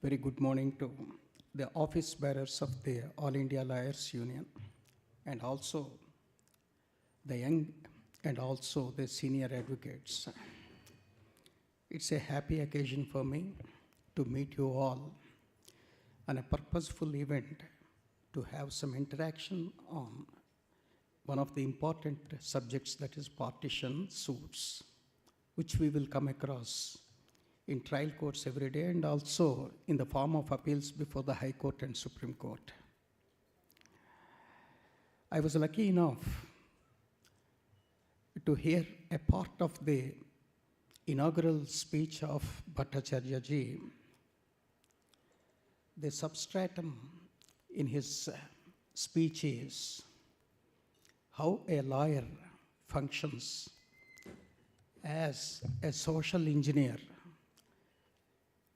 Very good morning to the office bearers of the All India Lawyers Union and also the young and also the senior advocates. It's a happy occasion for me to meet you all on a purposeful event to have some interaction on one of the important subjects, that is partition suits, which we will come across in trial courts every day and also in the form of appeals before the High Court and Supreme Court. I was lucky enough to hear a part of the inaugural speech of Bhattacharya ji. The substratum in his speech is how a lawyer functions as a social engineer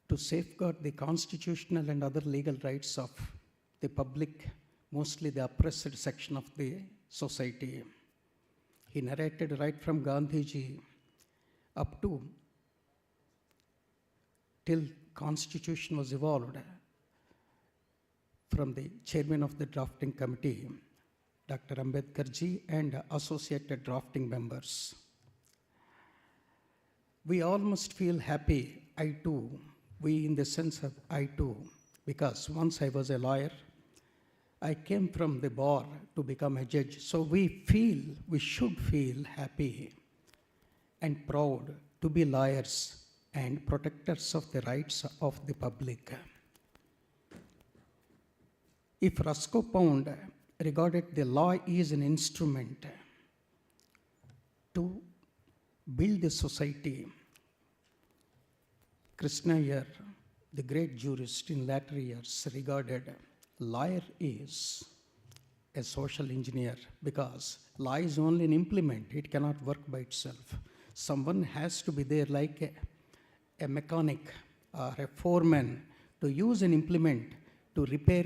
to safeguard the constitutional and other legal rights of the public, mostly the oppressed section of the society. He narrated right from Gandhiji up to till Constitution was evolved from the chairman of the drafting committee, Dr. Ambedkar ji, and associated drafting members. We all must feel happy, I too, we in the sense of I too, because once I was a lawyer, I came from the bar to become a judge. So we should feel happy and proud to be lawyers and protectors of the rights of the public. If Roscoe Pound regarded the law is an instrument to build the society, Krishna Iyer, the great jurist in latter years, regarded lawyer is a social engineer because law is only an implement. It cannot work by itself. Someone has to be there like a mechanic or a foreman to use an implement to repair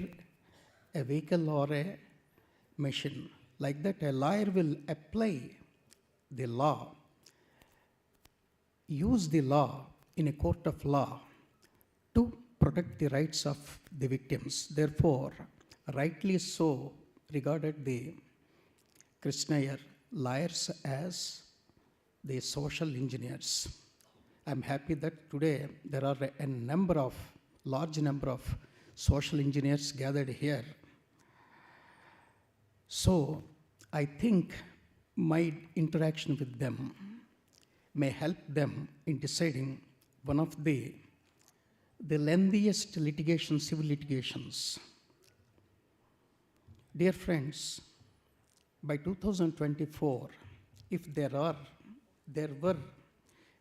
a vehicle or a machine. Like that, a lawyer will apply the law, use the law in a court of law to protect the rights of the victims. Therefore, rightly so regarded the Krishna Iyer lawyers as the social engineers. I'm happy that today there are a large number of social engineers gathered here. So I think my interaction with them may help them in deciding one of the lengthiest litigation, civil litigations. Dear friends, by 2024, if there were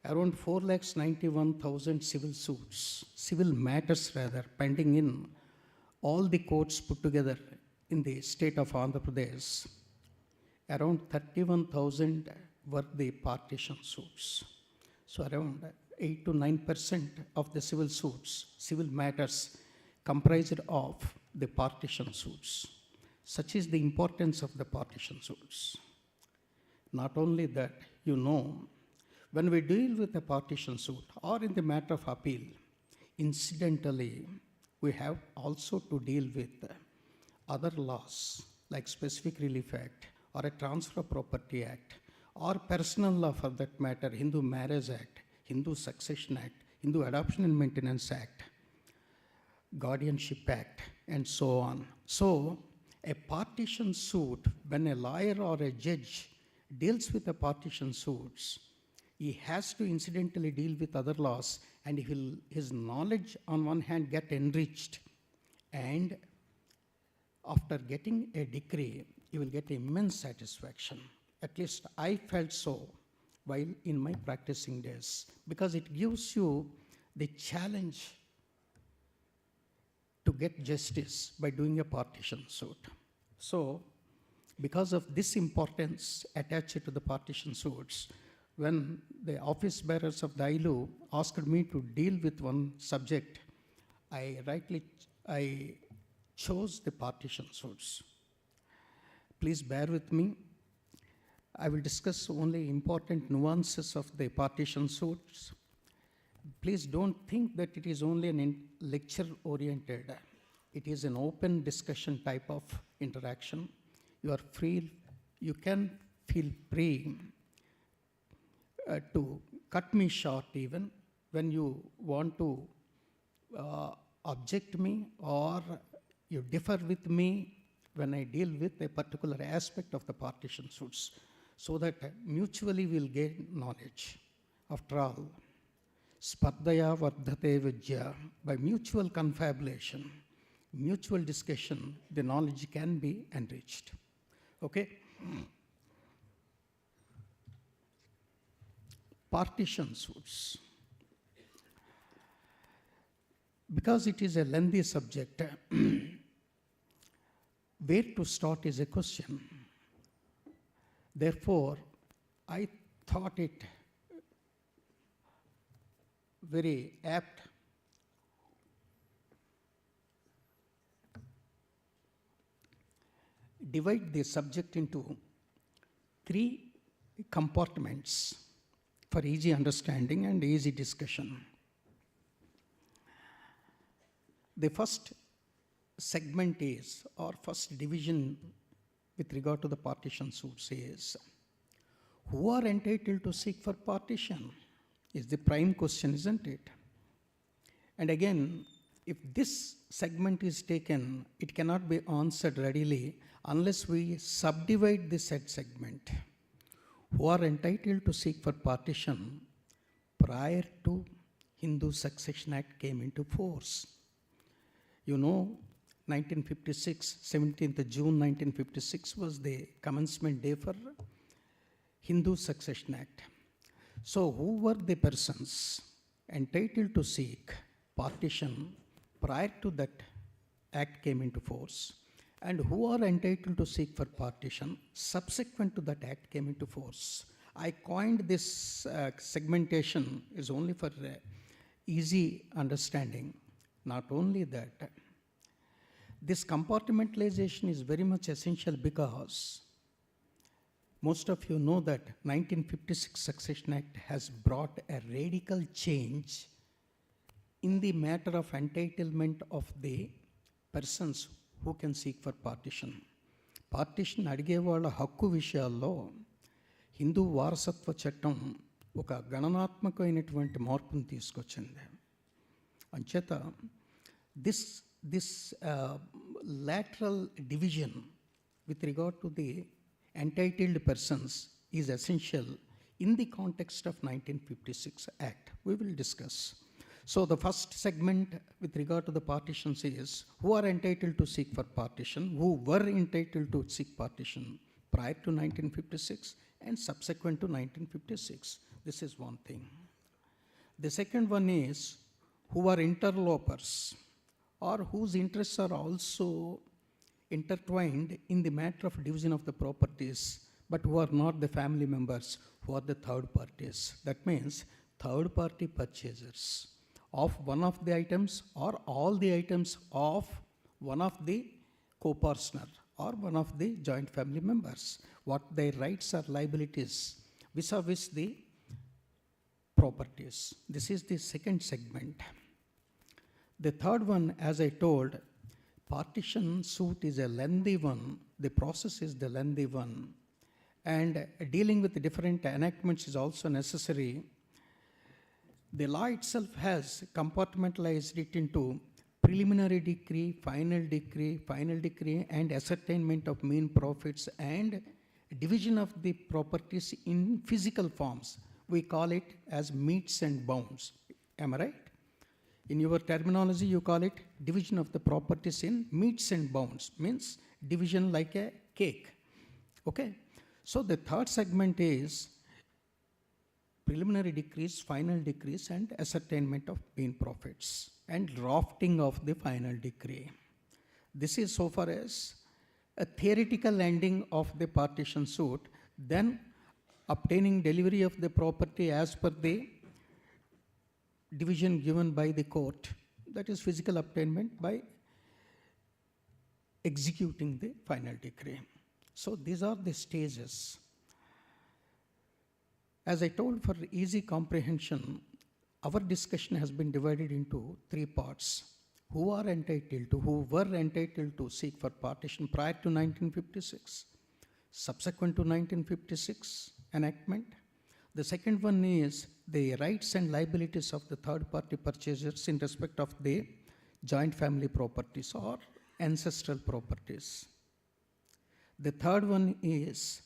around 491,000 civil matters pending in all the courts put together in the state of Andhra Pradesh, around 31,000 were the partition suits. So around 8 to 9% of the civil matters comprised of the partition suits. Such is the importance of the partition suits. Not only that, when we deal with a partition suit or in the matter of appeal, incidentally, we have also to deal with other laws like Specific Relief Act or a Transfer of Property Act or personal law for that matter, Hindu Marriage Act, Hindu Succession Act, Hindu Adoption and Maintenance Act, Guardianship Act, and so on. So a partition suit, when a lawyer or a judge deals with a partition suits, he has to incidentally deal with other laws, and his knowledge on one hand get enriched, and after getting a decree, he will get immense satisfaction. At least I felt so while in my practicing days, because it gives you the challenge to get justice by doing a partition suit. So, because of this importance attached to the partition suits, when the office bearers of the ILU asked me to deal with one subject, I chose the partition suits. Please bear with me. I will discuss only important nuances of the partition suits Please don't think that it is only an lecture oriented. It is an open discussion type of interaction. You are free, you can feel free to cut me short even when you want to object me or you differ with me when I deal with a particular aspect of the partition suits, so that mutually we'll gain knowledge. After all, spardaya vardhate vidya, by mutual confabulation, mutual discussion, the knowledge can be enriched. Okay? Partition suits. Because it is a lengthy subject, where to start is a question. Therefore, I thought it very apt divide the subject into 3 compartments for easy understanding and easy discussion. The first segment is, or first division with regard to the partition suits is, who are entitled to seek for partition? Is the prime question, isn't it? And again, if this segment is taken, it cannot be answered readily unless we subdivide the said segment. Who are entitled to seek for partition prior to Hindu Succession Act came into force. You know, 1956, 17th June 1956 was the commencement day for Hindu Succession Act. So who were the persons entitled to seek partition prior to that act came into force, and who are entitled to seek for partition subsequent to that act came into force? I coined this segmentation is only for easy understanding. Not only that, this compartmentalization is very much essential because most of you know that 1956 Succession Act has brought a radical change in the matter of entitlement of the persons who can seek for partition. Partition అడిగే వాళ్ళ హక్కు విషయాల్లో హిందూ వారసత్వ చట్టం ఒక గణనాత్మకమైనటువంటి మార్పును తీసుకొచ్చింది. అంచేత this lateral division with regard to the entitled persons is essential in the context of 1956 Act. We will discuss. So the first segment with regard to the partitions is who are entitled to seek for partition, who were entitled to seek partition prior to 1956 and subsequent to 1956. This is one thing. The second one is who are interlopers or whose interests are also intertwined in the matter of division of the properties, but who are not the family members, who are the third parties. That means third party purchasers of one of the items or all the items of one of the co-partner or one of the joint family members, what their rights or liabilities vis-a-vis the properties. This is the second segment. The third one, as I told, partition suit is a lengthy one. The process is the lengthy one. And dealing with the different enactments is also necessary. The law itself has compartmentalized it into preliminary decree, final decree, and ascertainment of mean profits and division of the properties in physical forms. We call it as metes and bounds. Am I right? In your terminology, you call it division of the properties in metes and bounds, means division like a cake. Okay? So the third segment is preliminary decrees, final decrees, and ascertainment of mean profits and drafting of the final decree. This is so far as a theoretical ending of the partition suit, then obtaining delivery of the property as per the division given by the court, that is physical obtainment by executing the final decree. So these are the stages. As I told, for easy comprehension, our discussion has been divided into three parts. Who were entitled to seek for partition prior to 1956, subsequent to 1956 enactment. The second one is the rights and liabilities of the third-party purchasers in respect of the joint family properties or ancestral properties. The third one is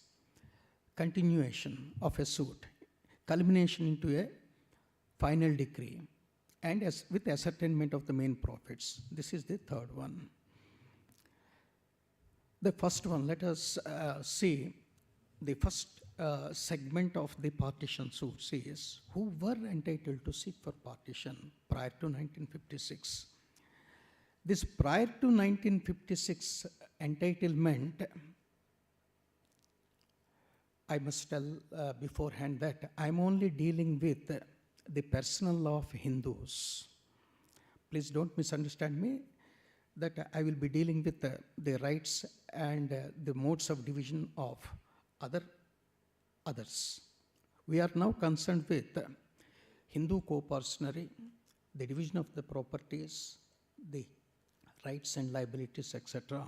continuation of a suit, culmination into a final decree, and with ascertainment of the main profits. This is the third one. The first one, let us see the first segment of the partition suits is who were entitled to seek for partition prior to 1956. This prior to 1956 entitlement, I must tell beforehand that I'm only dealing with the personal law of Hindus. Please don't misunderstand me, that I will be dealing with the rights and the modes of division of others. We are now concerned with Hindu co-personary, the division of the properties, the rights and liabilities, etc.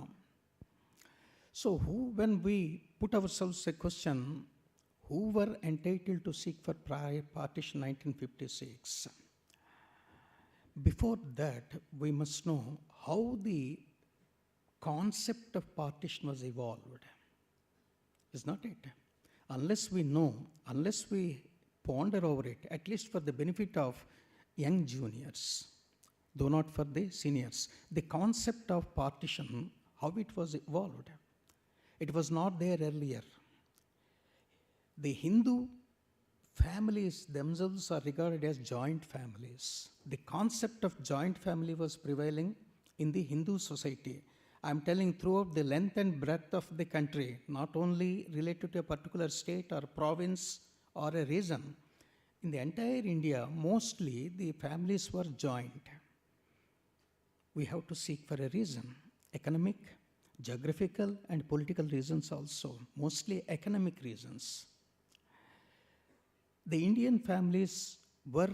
So when we put ourselves a question, who were entitled to seek for prior partition 1956? Before that, we must know how the concept of partition was evolved. Is not it? Unless we know, unless we ponder over it, at least for the benefit of young juniors, though not for the seniors, the concept of partition, how it was evolved. It was not there earlier. The Hindu families themselves are regarded as joint families. The concept of joint family was prevailing in the Hindu society. I'm telling throughout the length and breadth of the country, not only related to a particular state or province or a region. In the entire India, mostly the families were joint. We have to seek for a reason, economic, geographical and political reasons also, mostly economic reasons. The Indian families were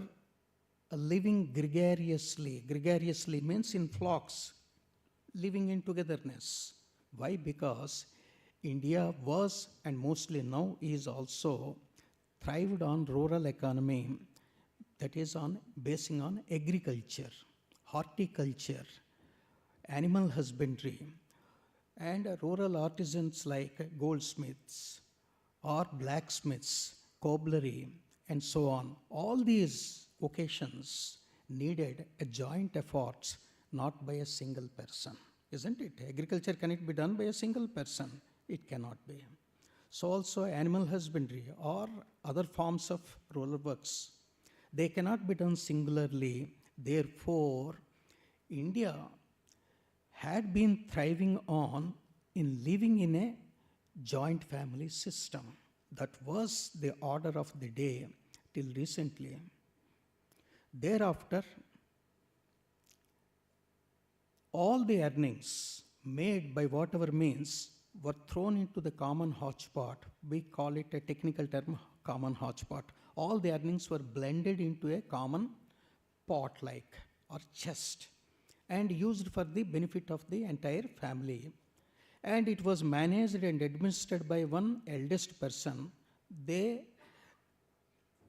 living gregariously. Gregariously means in flocks, living in togetherness. Why? Because India was, and mostly now is also, thrived on rural economy, that is basing on agriculture, horticulture, animal husbandry, and rural artisans like goldsmiths or blacksmiths, cobblery, and so on. All these vocations needed a joint effort, not by a single person. Isn't it? Agriculture cannot be done by a single person. It cannot be. So also animal husbandry or other forms of rural works, they cannot be done singularly. Therefore, India had been thriving on in living in a joint family system. That was the order of the day till recently. Thereafter, all the earnings made by whatever means were thrown into the common hodgepodge. We call it a technical term, common hodgepodge. All the earnings were blended into a common pot-like or chest and used for the benefit of the entire family. And it was managed and administered by one eldest person. They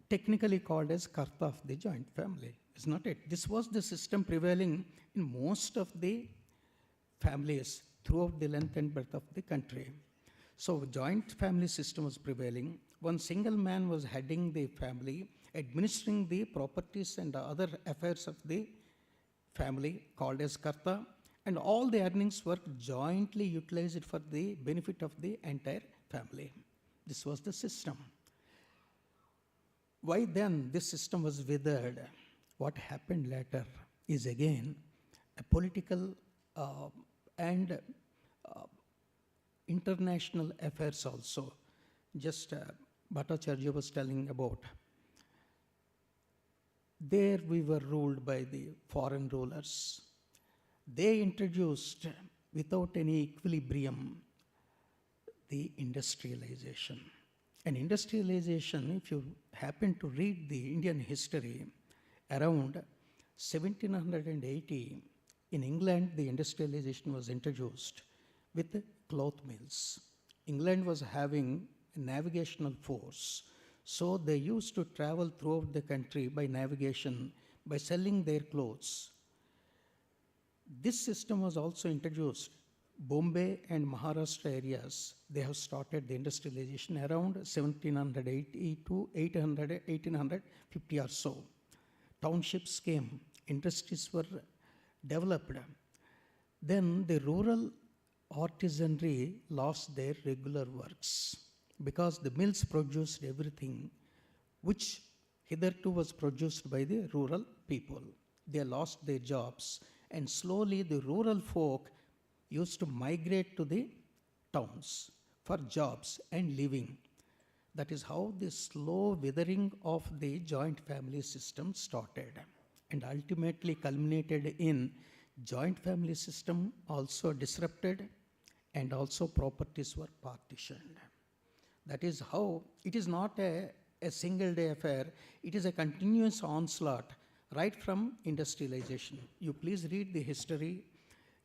technically called as Karta of the joint family, is not it? This was the system prevailing in most of the families throughout the length and breadth of the country. So joint family system was prevailing. One single man was heading the family, administering the properties and other affairs of the family called as Karta, and all the earnings were jointly utilized for the benefit of the entire family. This was the system. Why then this system was withered? What happened later is again a political and international affairs also. Just Bhattacharya was telling about. There we were ruled by the foreign rulers. They introduced, without any equilibrium, the industrialization. And industrialization, if you happen to read the Indian history, Around 1780, in England, the industrialization was introduced with cloth mills. England was having a navigational force, so they used to travel throughout the country by navigation by selling their clothes. This system was also introduced. Bombay and Maharashtra areas, they have started the industrialization around 1780 to 1850 or so. Townships came, industries were developed. Then the rural artisanry lost their regular works because the mills produced everything which hitherto was produced by the rural people. They lost their jobs, and slowly the rural folk used to migrate to the towns for jobs and living. That is how the slow withering of the joint family system started and ultimately culminated in joint family system also disrupted and also properties were partitioned. That is how it is not a single day affair, it is a continuous onslaught right from industrialization. You please read the history,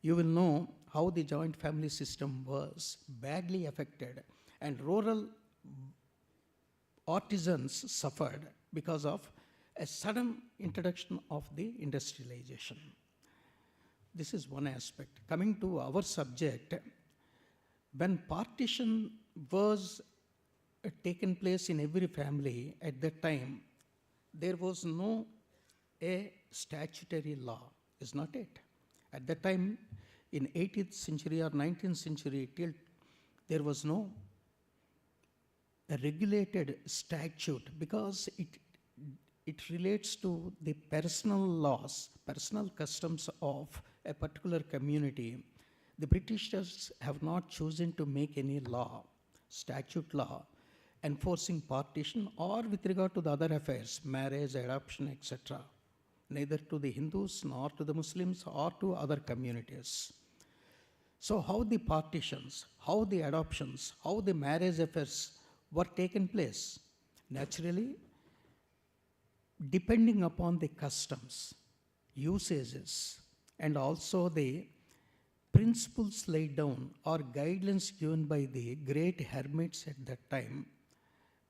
you will know how the joint family system was badly affected and rural artisans suffered because of a sudden introduction of the industrialization. This is one aspect. Coming to our subject, when partition was taken place in every family at that time, there was no a statutory law, is not it? At that time, in 18th century or 19th century, till there was no a regulated statute because it relates to the personal laws, personal customs of a particular community. The Britishers have not chosen to make any law, statute law, enforcing partition or with regard to the other affairs, marriage, adoption, etc., neither to the Hindus nor to the Muslims or to other communities. So how the partitions, how the adoptions, how the marriage affairs were taken place? Naturally, depending upon the customs, usages, and also the principles laid down or guidelines given by the great hermits at that time,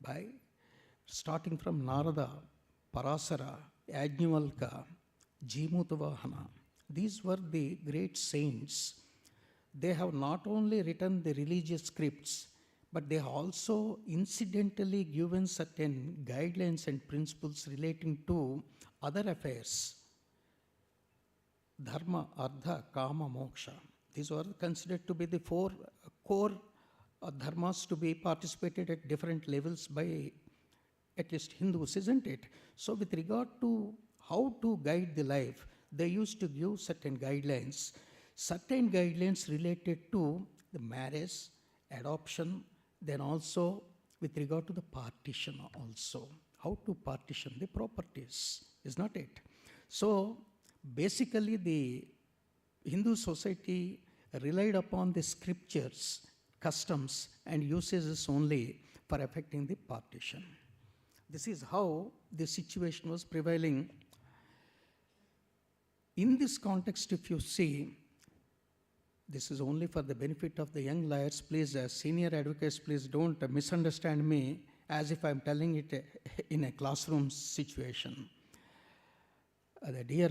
by starting from Narada, Parasara, Yajnavalkya, Jimutavahana. These were the great saints. They have not only written the religious scripts, but they have also incidentally given certain guidelines and principles relating to other affairs. Dharma, Artha, Kama, Moksha. These were considered to be the four core dharmas to be participated at different levels by at least Hindus, isn't it? So with regard to how to guide the life, they used to give certain guidelines related to the marriage, adoption, then also with regard to the partition also, how to partition the properties, is not it? So basically the Hindu society relied upon the scriptures, customs and usages only for effecting the partition. This is how the situation was prevailing. In this context, if you see, this is only for the benefit of the young lawyers. Please, senior advocates, please don't misunderstand me as if I'm telling it in a classroom situation. The dear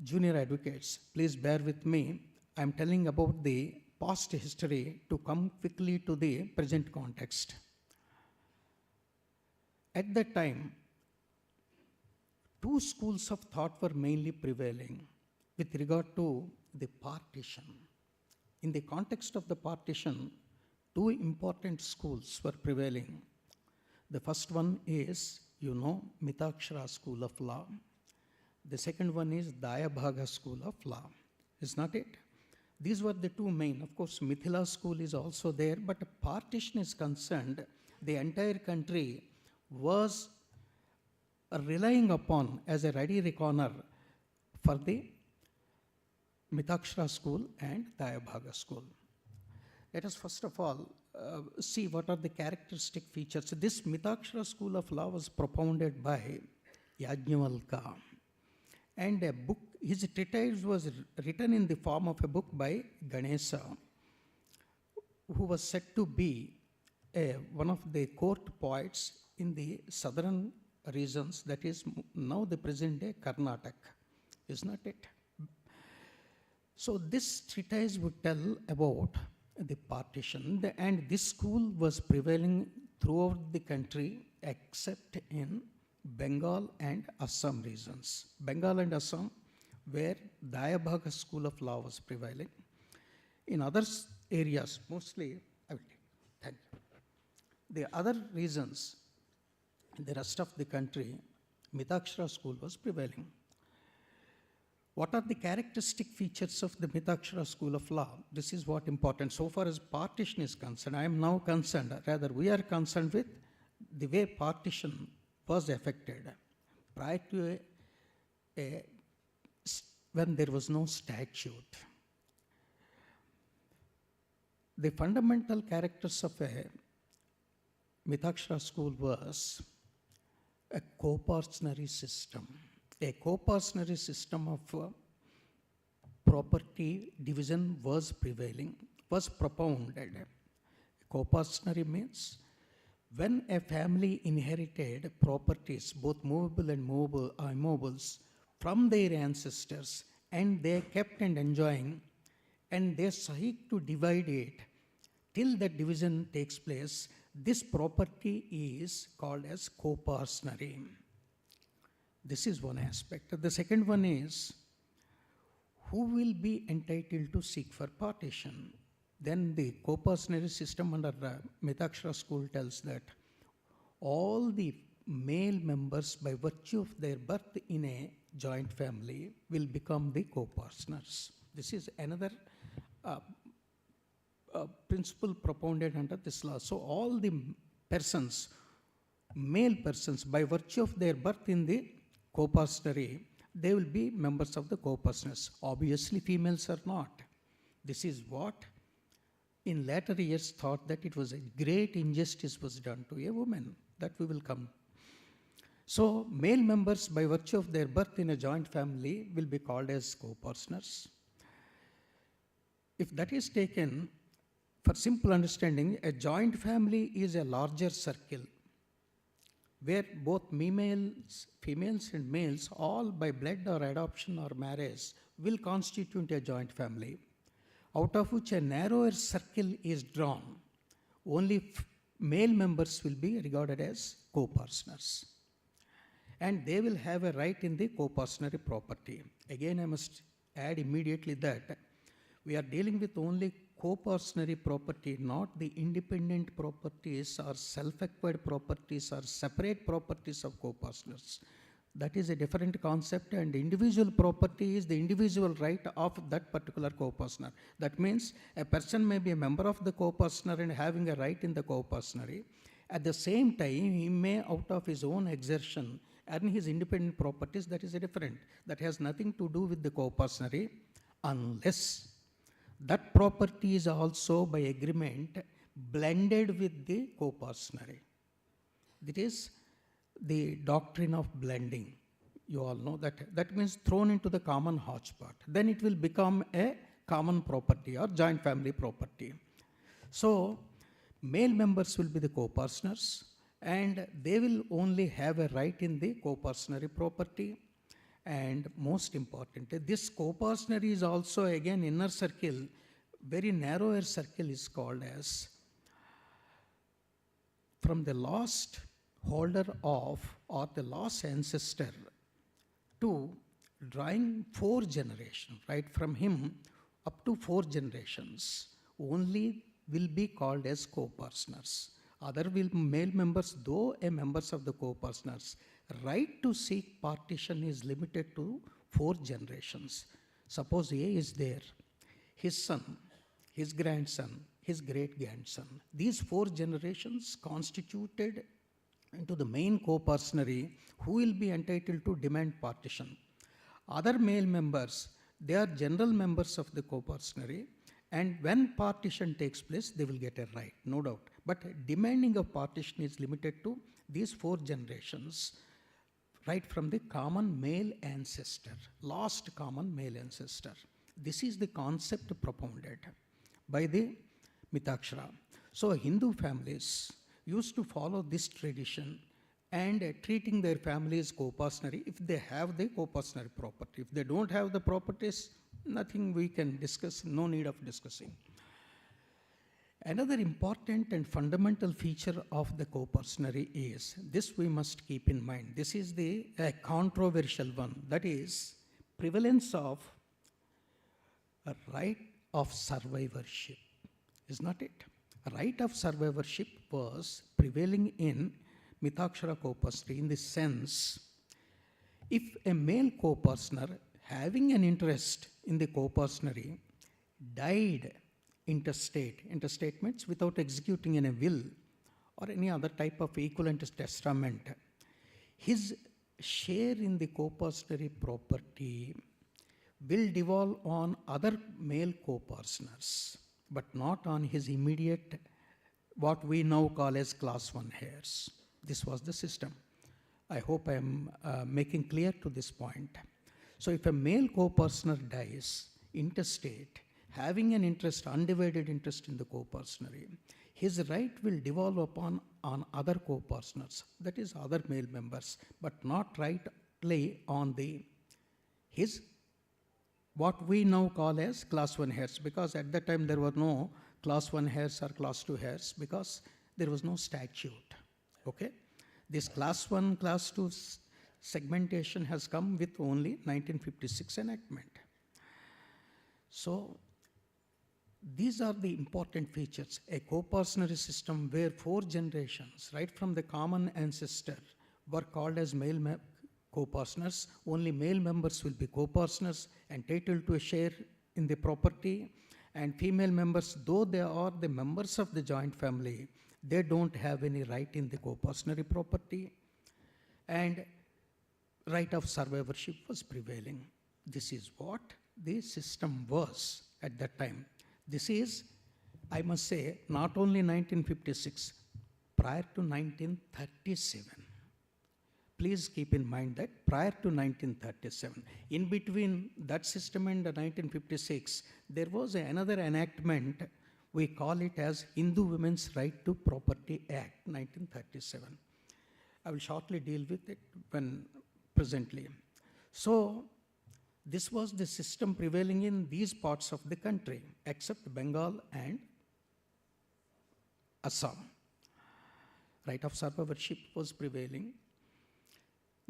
junior advocates, please bear with me. I'm telling about the past history to come quickly to the present context. At that time, two schools of thought were mainly prevailing with regard to the partition. In the context of the partition, two important schools were prevailing. The first one is, Mitakshara School of Law. The second one is Dayabhaga School of Law, is not it? These were the two main. Of course, Mithila School is also there, but partition is concerned, the entire country was relying upon as a ready reckoner for the Mitakshara School and Dayabhaga School. Let us first of all see what are the characteristic features. This Mitakshara School of Law was propounded by Yajnavalkya. And a book, his treatise was written in the form of a book by Ganesha, who was said to be one of the court poets in the southern regions, that is now the present day Karnataka, is not it? So this treatise would tell about the partition, and this school was prevailing throughout the country except in Bengal and Assam regions. Bengal and Assam, where Dayabhaga school of law was prevailing. In other areas, mostly, thank you. The other regions, in the rest of the country, Mitakshara school was prevailing. What are the characteristic features of the Mitakshara school of law? This is what important. So far as partition is concerned, I am now concerned, rather we are concerned with the way partition was affected prior to when there was no statute. The fundamental characters of a Mitakshara school was a coparcenary system. A coparcenary system of property division was prevailing, was propounded. Coparcenary means when a family inherited properties, both movable and immovables, from their ancestors, and they kept and enjoying, and they seek to divide it till that division takes place, this property is called as coparcenary. This is one aspect. The second one is who will be entitled to seek for partition. Then the coparcenary system under Mitakshara school tells that all the male members, by virtue of their birth in a joint family, will become the coparceners. This is another principle propounded under this law. So all the persons, male persons, by virtue of their birth in the coparcenary, they will be members of the coparceners. Obviously, females are not. This is what in later years thought that it was a great injustice was done to a woman. That we will come. So male members, by virtue of their birth in a joint family, will be called as coparceners. If that is taken, for simple understanding, a joint family is a larger circle where both females and males, all by blood or adoption or marriage, will constitute a joint family, out of which a narrower circle is drawn. Only male members will be regarded as coparceners, and they will have a right in the coparcenary property. Again, I must add immediately that we are dealing with only coparcenary property, not the independent properties or self-acquired properties or separate properties of coparceners. That is a different concept, and individual property is the individual right of that particular coparcener. That means a person may be a member of the coparcener and having a right in the coparcenary. At the same time, he may, out of his own exertion, earn his independent properties. That is a different. That has nothing to do with the coparcenary, unless that property is also by agreement blended with the coparcenary. That is the doctrine of blending. You all know that. That means thrown into the common hodgepodge. Then it will become a common property or joint family property. So male members will be the coparceners, and they will only have a right in the coparcenary property. And most importantly, this coparcenary is also again inner circle, very narrower circle is called as from the last holder of or the last ancestor to drawing 4 generations, right from him up to 4 generations, only will be called as coparceners. Other male members, though a members of the coparceners, right to seek partition is limited to 4 generations. Suppose A is there, his son, his grandson, his great-grandson. These 4 generations constituted into the main coparcenary who will be entitled to demand partition. Other male members, they are general members of the coparcenary, and when partition takes place, they will get a right, no doubt. But demanding of partition is limited to these 4 generations, right from the common male ancestor, last common male ancestor. This is the concept propounded by the Mitakshara. So Hindu families used to follow this tradition and treating their family as co-personary if they have the co-personary property. If they don't have the properties, nothing we can discuss, no need of discussing. Another important and fundamental feature of the co-personary is, this we must keep in mind, this is the controversial one, that is prevalence of a right of survivorship, is not it? A right of survivorship was prevailing in Mitakshara co-personary in the sense, if a male co-personer having an interest in the co-personary died interstate means without executing in a will or any other type of equivalent testament, his share in the co-personary property will devolve on other male co-personers, but not on his immediate, what we now call as class 1 heirs. This was the system. I hope I am making clear to this point. So if a male co-personer dies interstate, having an interest, undivided interest in the co-personary, his right will devolve upon on other co-personers, that is other male members, but not rightly on his what we now call as class 1 heirs, because at that time there were no class 1 heirs or class 2 heirs because there was no statute. Okay? This class 1, class 2 segmentation has come with only 1956 enactment. So these are the important features. A co-personary system where 4 generations, right from the common ancestor, were called as male co-personers. Only male members will be co-personers, entitled to a share in the property, and female members, though they are the members of the joint family, they don't have any right in the co-personary property, and right of survivorship was prevailing. This is what the system was at that time. This is, I must say, not only 1956, prior to 1937. Please keep in mind that prior to 1937, in between that system and 1956, there was another enactment, we call it as Hindu Women's Right to Property Act, 1937. I will shortly deal with it when presently. So, this was the system prevailing in these parts of the country, except Bengal and Assam. Right of survivorship was prevailing.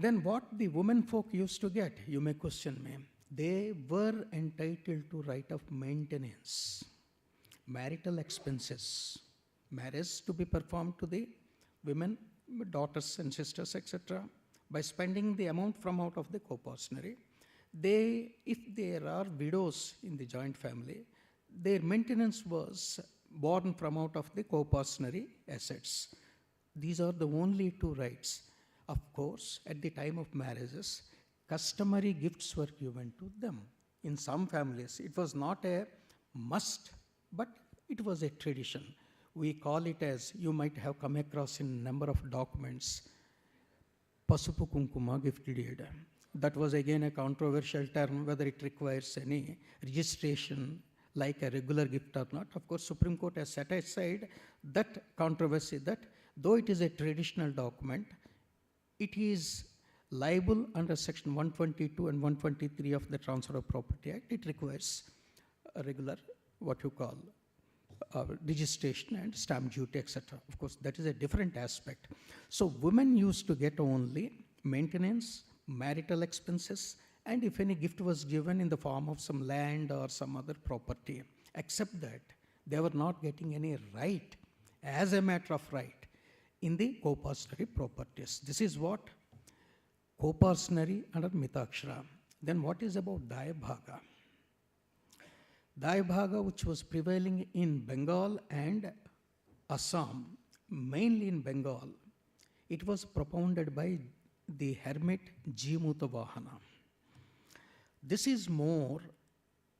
Then what the women folk used to get, you may question me, they were entitled to right of maintenance, marital expenses, marriage to be performed to the women, daughters and sisters, etc., by spending the amount from out of the co-personary. They, if there are widows in the joint family, their maintenance was borne from out of the co-personary assets. These are the only 2 rights. Of course, at the time of marriages, customary gifts were given to them. In some families, it was not a must, but it was a tradition. We call it as, you might have come across in a number of documents, Pasupu Kunkuma gift deed. That was again a controversial term, whether it requires any registration like a regular gift or not. Of course, Supreme Court has set aside that controversy, that though it is a traditional document, it is liable under section 122 and 123 of the Transfer of Property Act. It requires a regular, what you call, registration and stamp duty, etc. Of course, that is a different aspect. So women used to get only maintenance, marital expenses, and if any gift was given in the form of some land or some other property. Except that, they were not getting any right, as a matter of right, in the co-personary properties. This is what co-personary under Mitakshara. Then what is about Dayabhaga? Dayabhaga, which was prevailing in Bengal and Assam, mainly in Bengal, it was propounded by the hermit G. Mutavahana. This is more,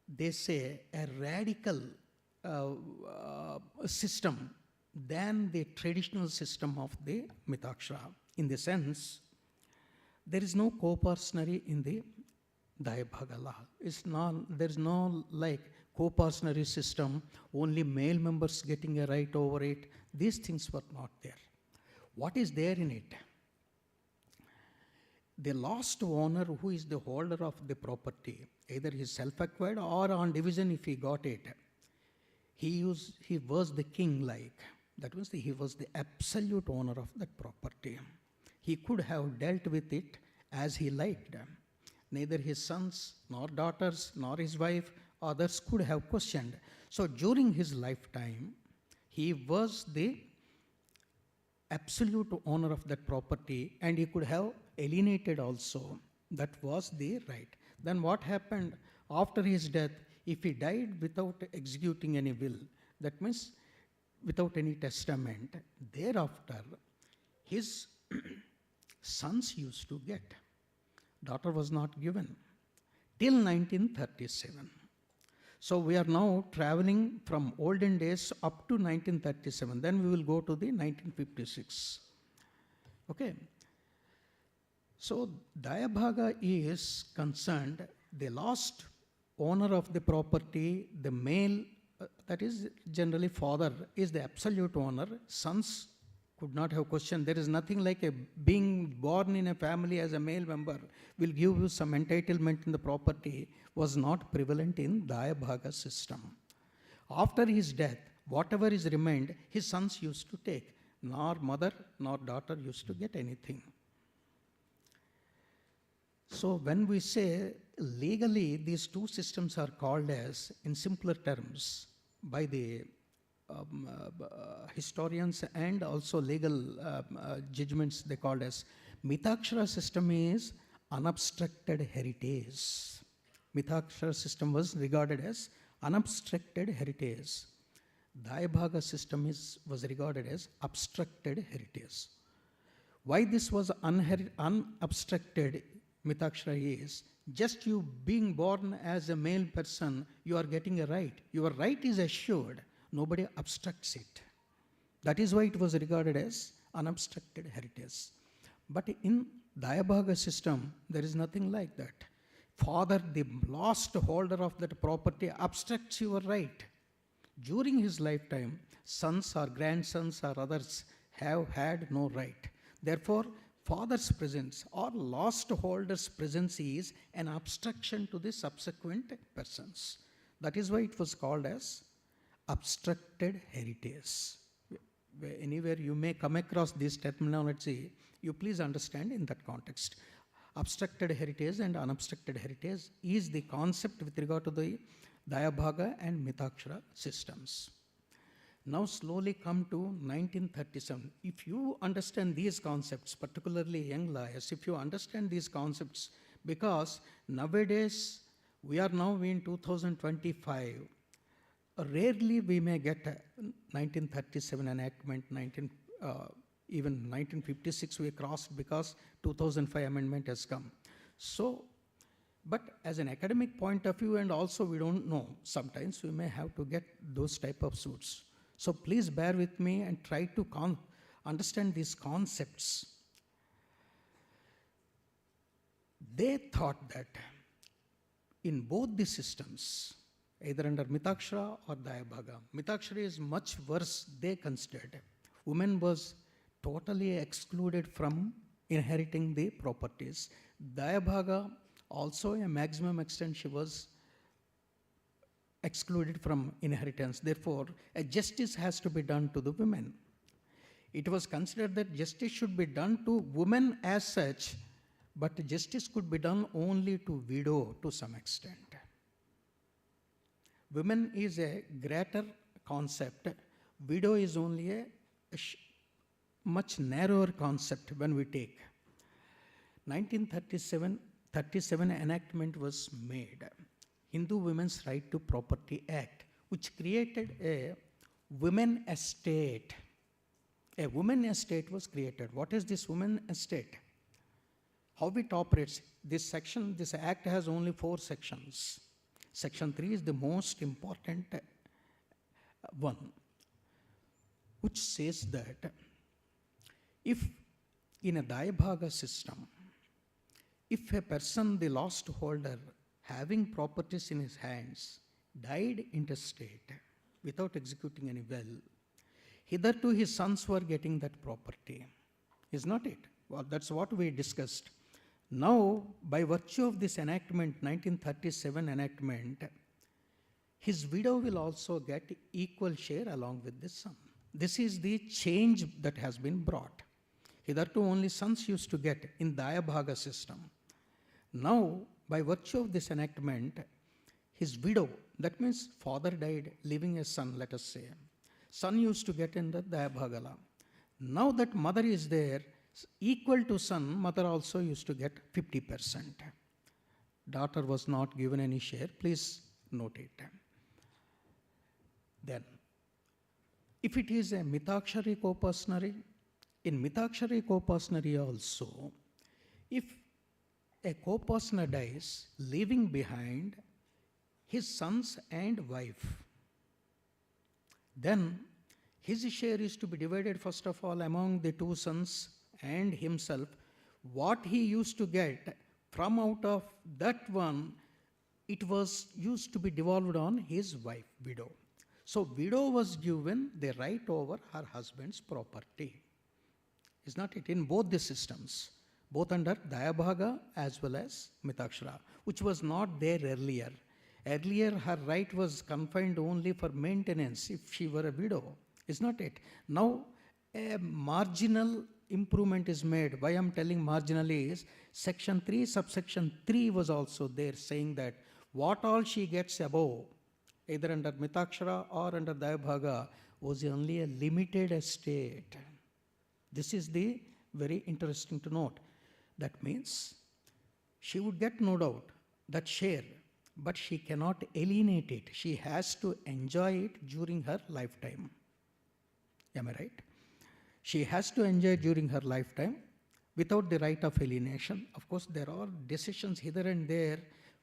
they say, a radical system than the traditional system of the Mitakshara, in the sense There is no co-partnership in the Dayabhaga law. There is no like co-partnership system, only male members getting a right over it. These things were not there. What is there in it? The last owner, who is the holder of the property, either he self-acquired or on division if he got it, he was the king like. That means he was the absolute owner of that property. He could have dealt with it as he liked. Neither his sons, nor daughters, nor his wife, others could have questioned. So during his lifetime, he was the absolute owner of that property, and he could have alienated also. That was the right. Then what happened after his death? If he died without executing any will, that means without any testament, thereafter his sons used to get. Daughter was not given till 1937. So we are now traveling from olden days up to 1937. Then we will go to the 1956. Okay. So Dayabhaga is concerned, the last owner of the property, the male, that is generally father, is the absolute owner. Sons could not have questioned. There is nothing like being born in a family as a male member will give you some entitlement in the property, was not prevalent in Dayabhaga system. After his death, whatever is remained, his sons used to take. Nor mother nor daughter used to get anything. So when we say legally, these two systems are called as, in simpler terms, by the historians and also legal judgments, they called as Mitakshara system is unobstructed heritage. Mitakshara system was regarded as unobstructed heritage. Dayabhaga system was regarded as obstructed heritage. Why this was unobstructed Mitakshara is, just you being born as a male person, you are getting a right. Your right is assured. Nobody obstructs it. That is why it was regarded as unobstructed heritage. But in Dayabhaga system, there is nothing like that. Father, the last holder of that property, obstructs your right. During his lifetime, sons or grandsons or others have had no right. Therefore, father's presence or last holder's presence is an obstruction to the subsequent persons. That is why it was called as obstructed heritage. Anywhere you may come across this terminology, you please understand in that context. Obstructed heritage and unobstructed heritage is the concept with regard to the Dayabhaga and Mitakshara systems. Now slowly come to 1937. If you understand these concepts, particularly young lawyers, if you understand these concepts, because nowadays we are now in 2025, rarely we may get a 1937 enactment, even 1956 we crossed because 2005 amendment has come. So, but as an academic point of view, and also we don't know, sometimes we may have to get those type of suits. So please bear with me and try to understand these concepts. They thought that in both the systems, either under Mitakshara or Dayabhaga, Mitakshara is much worse, they considered. Woman was totally excluded from inheriting the properties. Dayabhaga, also a maximum extent, she was excluded from inheritance. Therefore, a justice has to be done to the women. It was considered that justice should be done to women as such, but justice could be done only to widow to some extent. Women is a greater concept. Widow is only a much narrower concept when we take. 1937 enactment was made. Hindu Women's Right to Property Act, which created a women estate. A women estate was created. What is this women estate? How it operates? This act has only 4 sections. Section 3 is the most important one, which says that if in a Dayabhaga system, If a person, the lost holder, having properties in his hands, died intestate without executing any will, hitherto his sons were getting that property. Is not it? Well, that's what we discussed. Now, by virtue of this enactment, 1937 enactment, his widow will also get equal share along with the son. This is the change that has been brought. Hitherto only sons used to get in Dayabhaga system. Now, by virtue of this enactment, his widow, that means father died, leaving a son, let us say. Son used to get in the Dayabhagala. Now that mother is there, equal to son, mother also used to get 50%. Daughter was not given any share, please note it. Then, if it is a Mitakshari co-personary, in Mitakshari co-personary also, if a co-partner dies, leaving behind his sons and wife, then his share is to be divided first of all among the two sons and himself. What he used to get from out of that one, it was used to be devolved on his wife, widow. So widow was given the right over her husband's property. Is not it? In both the systems, both under Dayabhaga as well as Mitakshara, which was not there earlier. Earlier, her right was confined only for maintenance if she were a widow. Is not it? Now, a marginal improvement is made. Why I'm telling marginal is, section 3, subsection 3 was also there, saying that what all she gets above, either under Mitakshara or under Dayabhaga, was only a limited estate. This is the very interesting to note. That means she would get, no doubt, that share, but she cannot alienate it. She has to enjoy it during her lifetime. Am I right? She has to enjoy during her lifetime without the right of alienation. Of course, there are decisions hither and there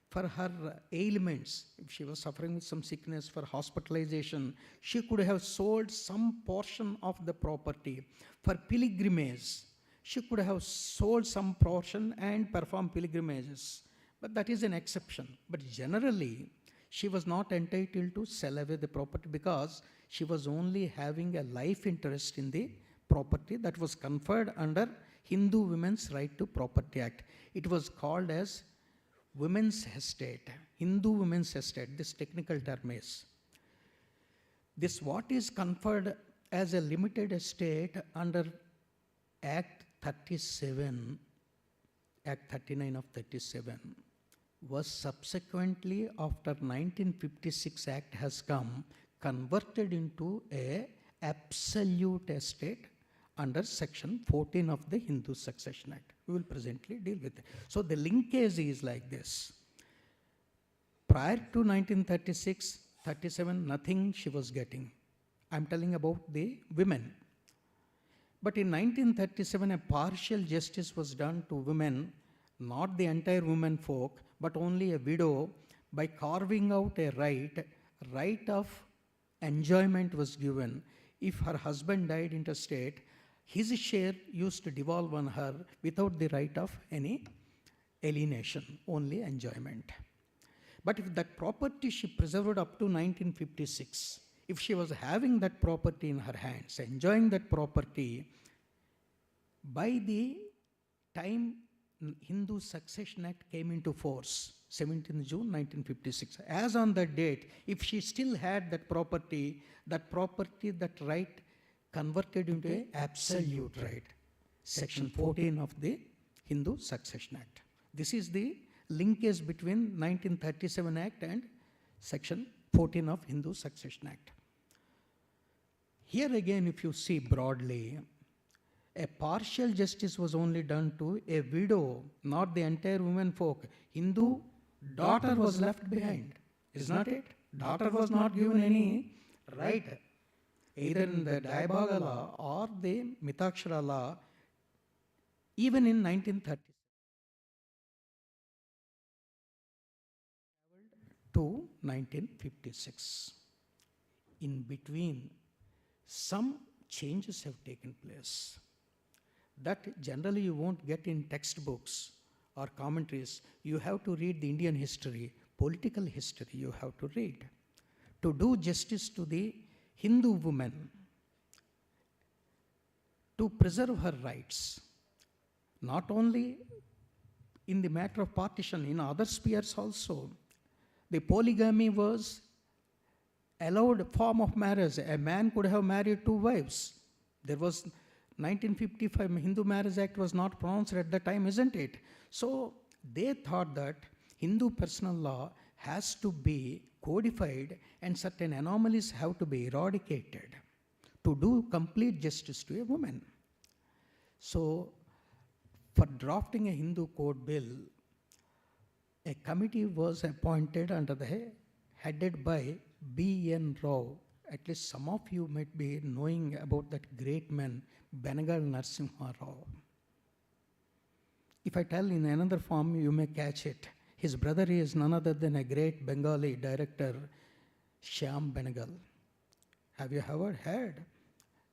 for her ailments. If she was suffering with some sickness, for hospitalization, she could have sold some portion of the property. For pilgrimage, she could have sold some portion and performed pilgrimages. But that is an exception. But generally, she was not entitled to sell away the property because she was only having a life interest in the property that was conferred under Hindu Women's Right to Property Act. It was called as Women's Estate, Hindu Women's Estate, this technical term is. This what is conferred as a limited estate under Act 37, Act 39 of 37, was subsequently, after 1956 Act has come, converted into a absolute estate under section 14 of the Hindu Succession Act. We will presently deal with it. So the linkage is like this. Prior to 1936, 37, nothing she was getting. I'm telling about the women. But in 1937, a partial justice was done to women, not the entire women folk, but only a widow, by carving out a right of enjoyment was given. If her husband died intestate, his share used to devolve on her without the right of any alienation, only enjoyment. But if that property she preserved up to 1956, if she was having that property in her hands, enjoying that property, by the time Hindu Succession Act came into force, 17th June 1956, as on that date, if she still had that property, that right converted into an absolute right. Section 14 of the Hindu Succession Act. This is the linkage between 1937 Act and Section 14 of Hindu Succession Act. Here again, if you see broadly, a partial justice was only done to a widow, not the entire women folk. Hindu daughter was left behind, is not it? Daughter was not given any right, either in the Dayabhaga law or the Mitakshara law, even in 1930 to 1956. In between, some changes have taken place that generally you won't get in textbooks or commentaries. You have to read the Indian history, political history you have to read. To do justice to the Hindu woman, to preserve her rights, not only in the matter of partition, in other spheres also. The polygamy was allowed form of marriage. A man could have married 2 wives. There was 1955 Hindu Marriage Act was not pronounced at the time, isn't it? So they thought that Hindu personal law has to be codified and certain anomalies have to be eradicated to do complete justice to a woman. So for drafting a Hindu code bill, a committee was appointed headed by B.N. Rao. At least some of you might be knowing about that great man, Benegal Narasimha Rao. If I tell in another form, you may catch it. His brother is none other than a great Bengali director, Shyam Benegal. Have you ever heard?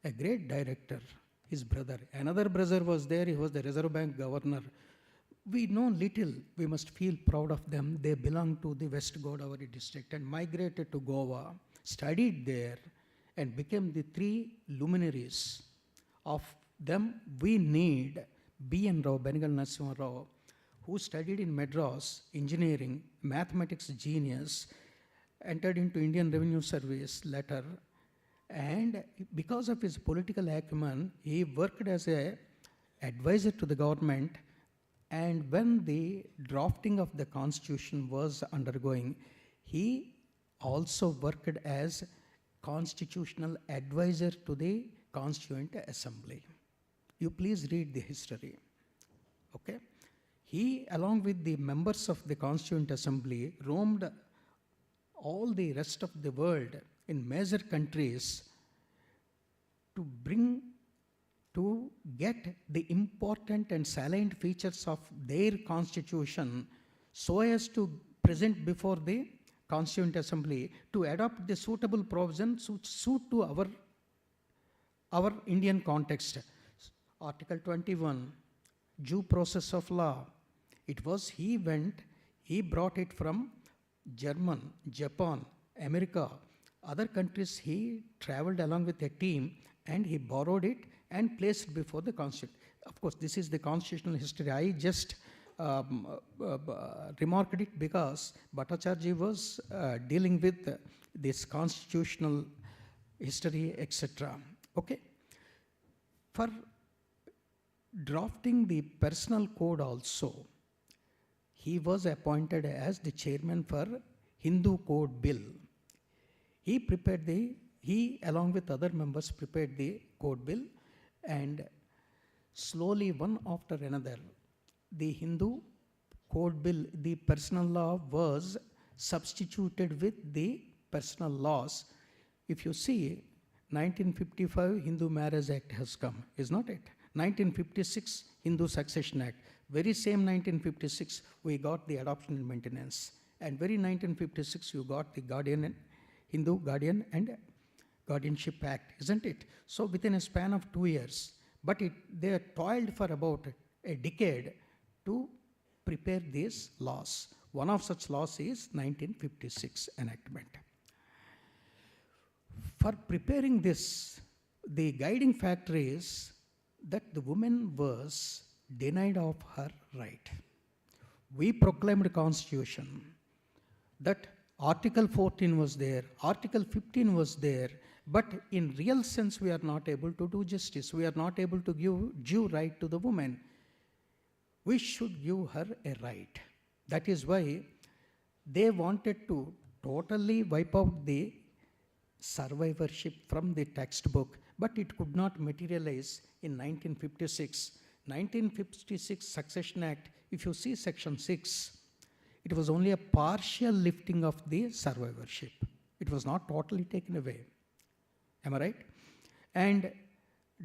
A great director, his brother. Another brother was there, he was the Reserve Bank governor. We know little, we must feel proud of them. They belong to the West Godavari district and migrated to Goa, studied there, and became the 3 luminaries. Of them, we need B.N. Rao, Benegal Narasimha Rao, who studied in Madras, engineering, mathematics genius, entered into Indian Revenue Service later, and because of his political acumen, he worked as an advisor to the government. And when the drafting of the constitution was undergoing, he also worked as constitutional advisor to the Constituent Assembly. You please read the history. Okay? He, along with the members of the Constituent Assembly, roamed all the rest of the world in major countries to get the important and salient features of their constitution so as to present before the Constituent Assembly to adopt the suitable provisions to suit to our Indian context. Article 21, due process of law. It was he brought it from German, Japan, America, other countries. He traveled along with a team and he borrowed it and placed before the Constitution. Of course, this is the constitutional history. I just remarked it because Bhattacharya was dealing with this constitutional history, etc. Okay. For drafting the personal code also, he was appointed as the chairman for Hindu Code Bill. He along with other members prepared the code bill, and slowly one after another, the Hindu Code Bill, the personal law was substituted with the personal laws. If you see, 1955 Hindu Marriage Act has come, is not it? 1956 Hindu Succession Act. Very same 1956 we got the adoption and maintenance. And very 1956 you got the Hindu Guardian and Guardianship Act, isn't it? So within a span of 2 years, but they toiled for about a decade to prepare these laws. One of such laws is 1956 enactment. For preparing this, the guiding factor is that the woman was denied of her right. We proclaimed a constitution that Article 14 was there, Article 15 was there, but in real sense we are not able to do justice. We are not able to give due right to the woman. We should give her a right. That is why they wanted to totally wipe out the survivorship from the textbook, but it could not materialize in 1956. 1956 Succession Act, if you see Section 6, it was only a partial lifting of the survivorship. It was not totally taken away. Am I right? And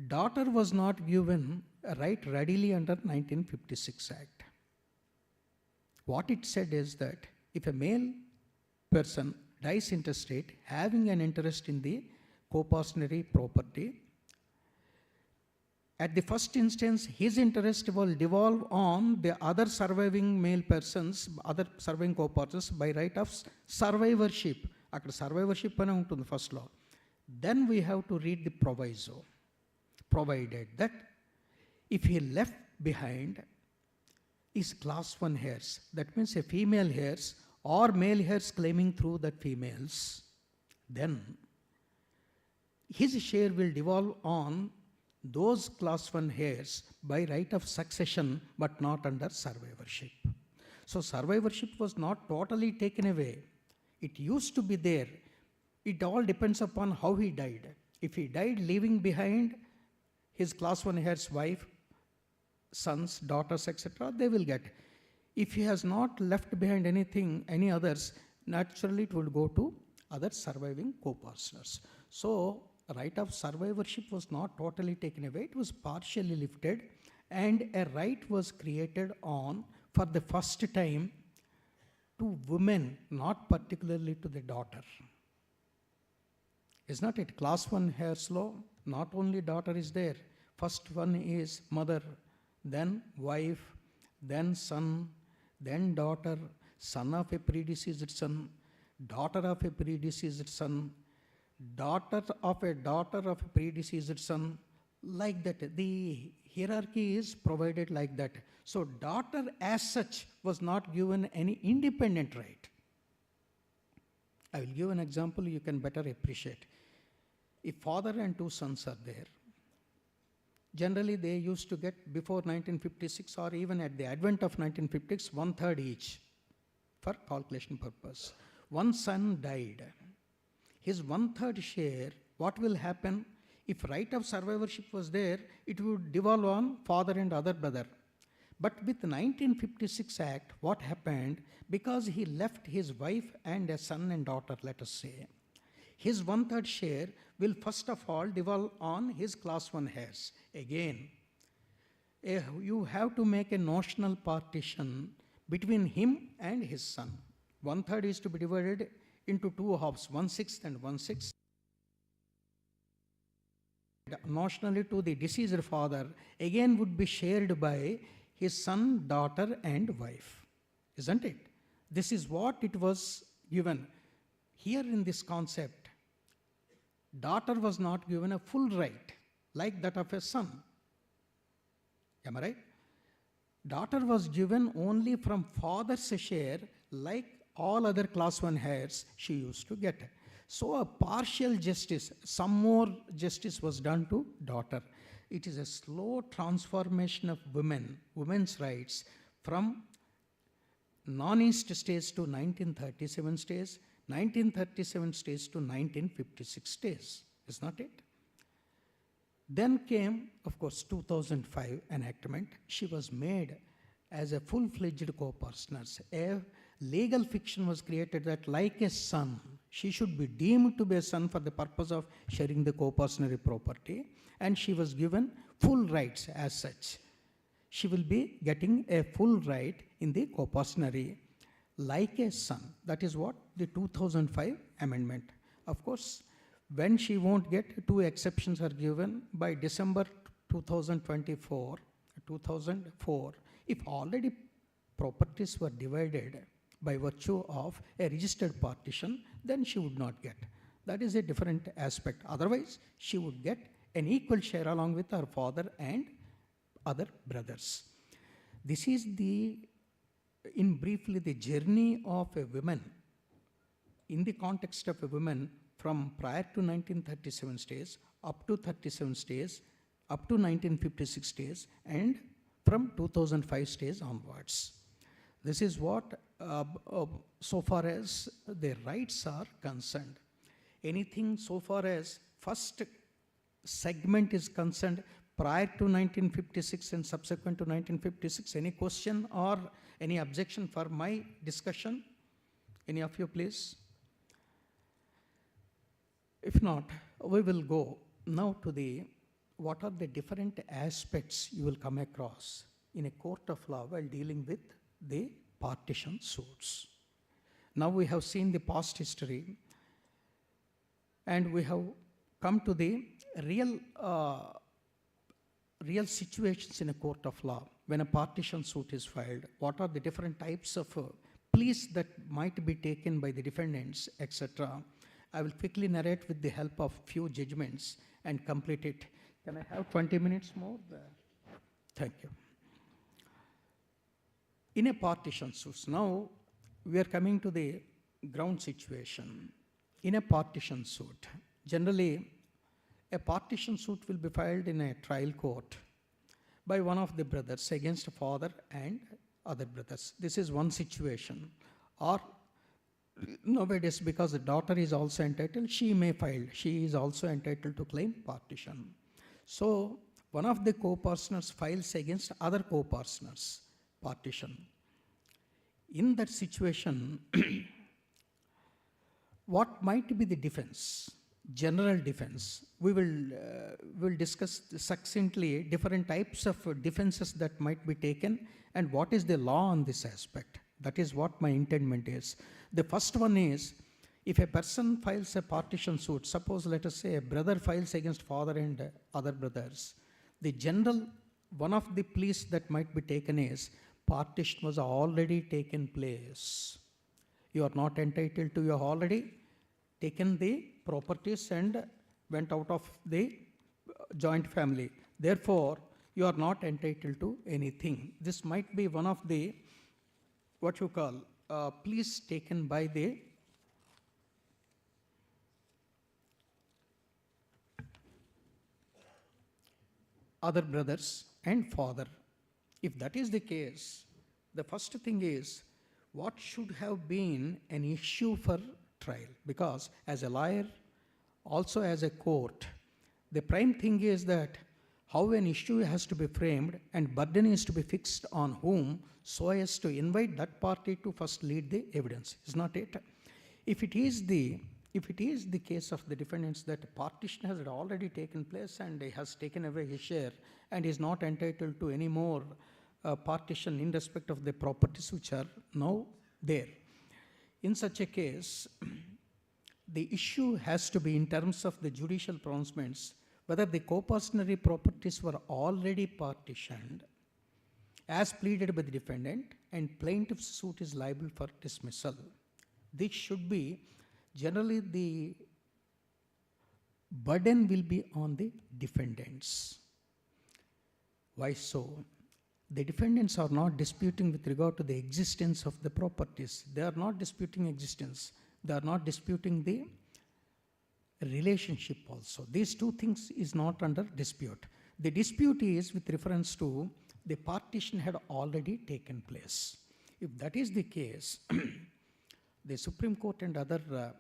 daughter was not given a right readily under 1956 Act. What it said is that if a male person dies intestate, having an interest in the co-partnership property, At the first instance, his interest will devolve on the other surviving male persons, other surviving co-partners by right of survivorship. Akkada survivorship ane untundi first law. Then we have to read the proviso. Provided that if he left behind is class 1 heirs, that means a female heirs or male heirs claiming through that females, then his share will devolve on those class 1 heirs by right of succession, but not under survivorship. So survivorship was not totally taken away. It used to be there. It all depends upon how he died. If he died leaving behind his class 1 heirs, wife, sons, daughters, etc., they will get. If he has not left behind anything, any others, naturally it will go to other surviving co-partners. So right of survivorship was not totally taken away, it was partially lifted, and a right was created on, for the first time, to women, not particularly to the daughter. Is not it? Class 1 heirs law, not only daughter is there. First one is mother, then wife, then son, then daughter, son of a predeceased son, daughter of a predeceased son, daughter of a predeceased son, like that. The hierarchy is provided like that. So daughter as such was not given any independent right. I will give an example you can better appreciate. If father and 2 sons are there, generally they used to get before 1956 or even at the advent of 1956, 1/3 each for calculation purpose. One son died. His 1/3 share, what will happen? If right of survivorship was there, it would devolve on father and other brother. But with 1956 Act, what happened? Because he left his wife and a son and daughter, let us say, his 1/3 share will first of all devolve on his class 1 heirs. Again, you have to make a notional partition between him and his son. 1/3 is to be divided into 2 halves, 1/6 and 1/6. Notionally to the deceased father, again would be shared by his son, daughter, and wife. Isn't it? This is what it was given. Here in this concept, daughter was not given a full right like that of a son. Am I right? Daughter was given only from father's share, like all other class 1 heirs she used to get. So a partial justice, some more justice was done to daughter. It is a slow transformation of women's rights from non-East stage to 1937 stage, 1937 stage to 1956 stage. Is not it? Then came, of course, 2005 enactment. She was made as a full-fledged co-partner. A legal fiction was created that like a son, she should be deemed to be a son for the purpose of sharing the co-partnership property, and she was given full rights as such. She will be getting a full right in the co-partnership like a son. That is what the 2005 amendment. Of course, when she won't get, 2 exceptions are given by December 2004, if already properties were divided by virtue of a registered partition, then she would not get. That is a different aspect. Otherwise, she would get an equal share along with her father and other brothers. This is in briefly, the journey of a woman in the context of a woman from prior to 1937 stage, up to 37 stage, up to 1956 stage, and from 2005 stage onwards. This is what, so far as the rights are concerned. Anything so far as first segment is concerned, prior to 1956 and subsequent to 1956, any question or any objection for my discussion? Any of you, please? If not, we will go now to what are the different aspects you will come across in a court of law while dealing with the partition suits. Now we have seen the past history, and we have come to the real situations in a court of law. When a partition suit is filed, what are the different types of pleas that might be taken by the defendants, etc. I will quickly narrate with the help of few judgments and complete it. Can I have 20 minutes more? Thank you. In a partition suit, now we are coming to the ground situation. In a partition suit, generally a partition suit will be filed in a trial court by one of the brothers against a father and other brothers. This is one situation. Or nowadays, because the daughter is also entitled, she may file. She is also entitled to claim partition. So one of the co-partners files against other co-partners partition. In that situation, what might be the defense? General defense. We will discuss succinctly different types of defenses that might be taken and what is the law on this aspect. That is what my intendment is. The first one is, if a person files a partition suit, suppose let us say a brother files against father and other brothers, the general, one of the pleas that might be taken is, partition was already taken place. You are not entitled to, you have already taken the properties and went out of the joint family. Therefore, you are not entitled to anything. This might be one of the, what you call, pleas taken by the other brothers and father. If that is the case, the first thing is, what should have been an issue for trial? Because as a lawyer, also as a court, the prime thing is that how an issue has to be framed and burden is to be fixed on whom so as to invite that party to first lead the evidence. Is not it? If it is the case of the defendants that partition has already taken place and he has taken away his share and is not entitled to any more partition in respect of the properties which are now there. In such a case, the issue has to be in terms of the judicial pronouncements, whether the co-partnership properties were already partitioned as pleaded by the defendant and plaintiff's suit is liable for dismissal. This should be, generally the burden will be on the defendants. Why so? The defendants are not disputing with regard to the existence of the properties. They are not disputing existence. They are not disputing the relationship also. These two things is not under dispute. The dispute is with reference to the partition had already taken place. If that is the case, the Supreme Court and other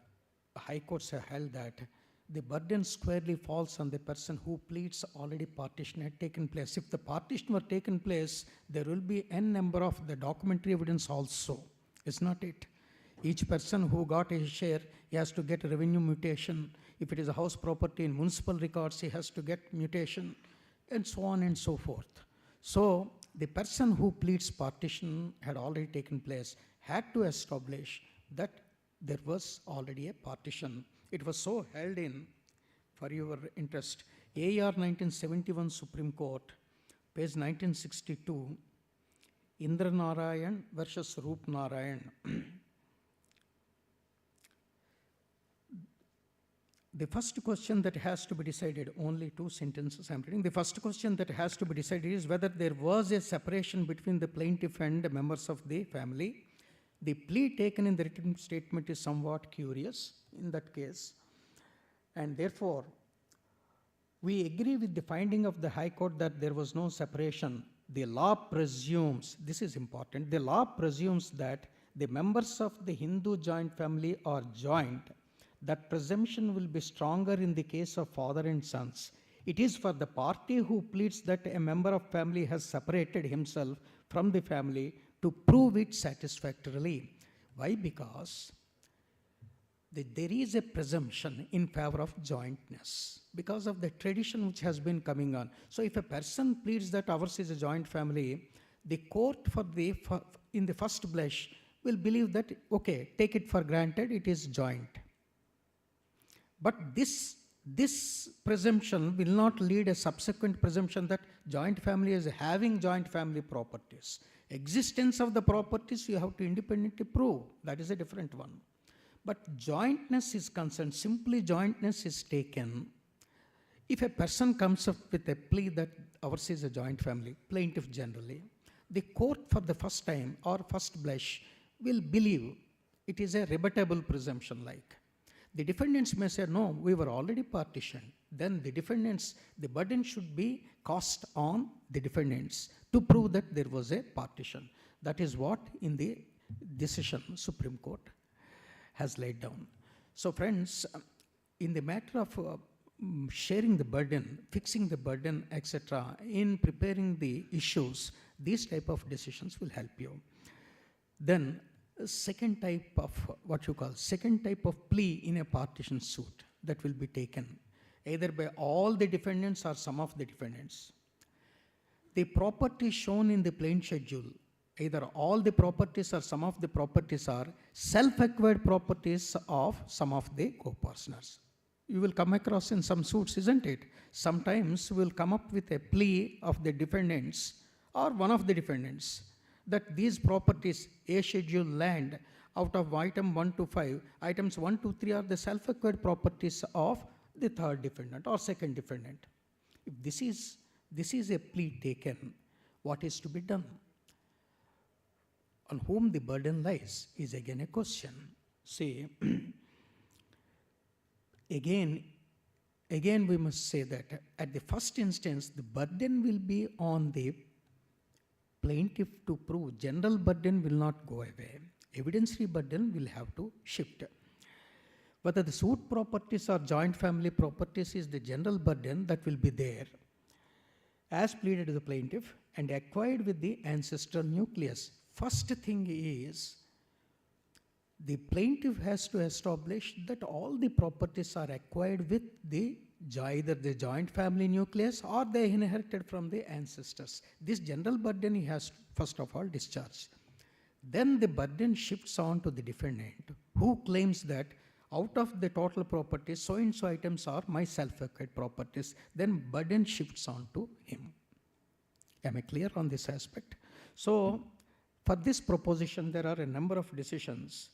high courts have held that the burden squarely falls on the person who pleads already partition had taken place. If the partition were taken place, there will be n number of the documentary evidence also. Is not it? Each person who got his share, he has to get a revenue mutation. If it is a house property in municipal records, he has to get mutation, and so on and so forth. So the person who pleads partition had already taken place had to establish that there was already a partition. It was so held in, for your interest, AR 1971 Supreme Court, page 1962, Indra Narayan versus Roop Narayan. The first question that has to be decided, only two sentences I'm reading. The first question that has to be decided is whether there was a separation between the plaintiff and the members of the family. The plea taken in the written statement is somewhat curious in that case. And therefore, we agree with the finding of the High Court that there was no separation. The law presumes, this is important, the law presumes that the members of the Hindu joint family are joint. That presumption will be stronger in the case of father and sons. It is for the party who pleads that a member of family has separated himself from the family to prove it satisfactorily. Why? Because there is a presumption in favor of jointness because of the tradition which has been coming on. So if a person pleads that ours is a joint family, the court in the first blush will believe that, okay, take it for granted, it is joint. But this This presumption will not lead a subsequent presumption that joint family is having joint family properties. Existence of the properties you have to independently prove. That is a different one. But jointness is concerned, simply jointness is taken. If a person comes up with a plea that ours is a joint family, plaintiff generally, the court for the first time or first blush will believe it is a rebuttable presumption like. The defendants may say, no, we were already partitioned. Then the defendants, the burden should be cast on the defendants to prove that there was a partition. That is what in the decision Supreme Court has laid down. So friends, in the matter of sharing the burden, fixing the burden, etc., in preparing the issues, these type of decisions will help you. Then second type of second type of plea in a partition suit that will be taken either by all the defendants or some of the defendants. The property shown in the plain schedule, either all the properties or some of the properties are self-acquired properties of some of the co-partners. You will come across in some suits, isn't it? Sometimes we will come up with a plea of the defendants or one of the defendants that these properties, A schedule land, out of item 1 to 5, items 1 to 3 are the self-acquired properties of the third defendant or second defendant. If this is a plea taken, what is to be done? On whom the burden lies is again a question. See, again we must say that at the first instance, the burden will be on the plaintiff to prove. General burden will not go away. Evidentiary burden will have to shift. Whether the suit properties or joint family properties is the general burden that will be there as pleaded to the plaintiff and acquired with the ancestral nucleus. First thing is the plaintiff has to establish that all the properties are acquired with either the joint family nucleus or they inherited from the ancestors. This general burden he has to, first of all, discharged. Then the burden shifts on to the defendant who claims that out of the total properties, so and so items are my self-acquired properties. Then burden shifts on to him. Am I clear on this aspect? So for this proposition, there are a number of decisions.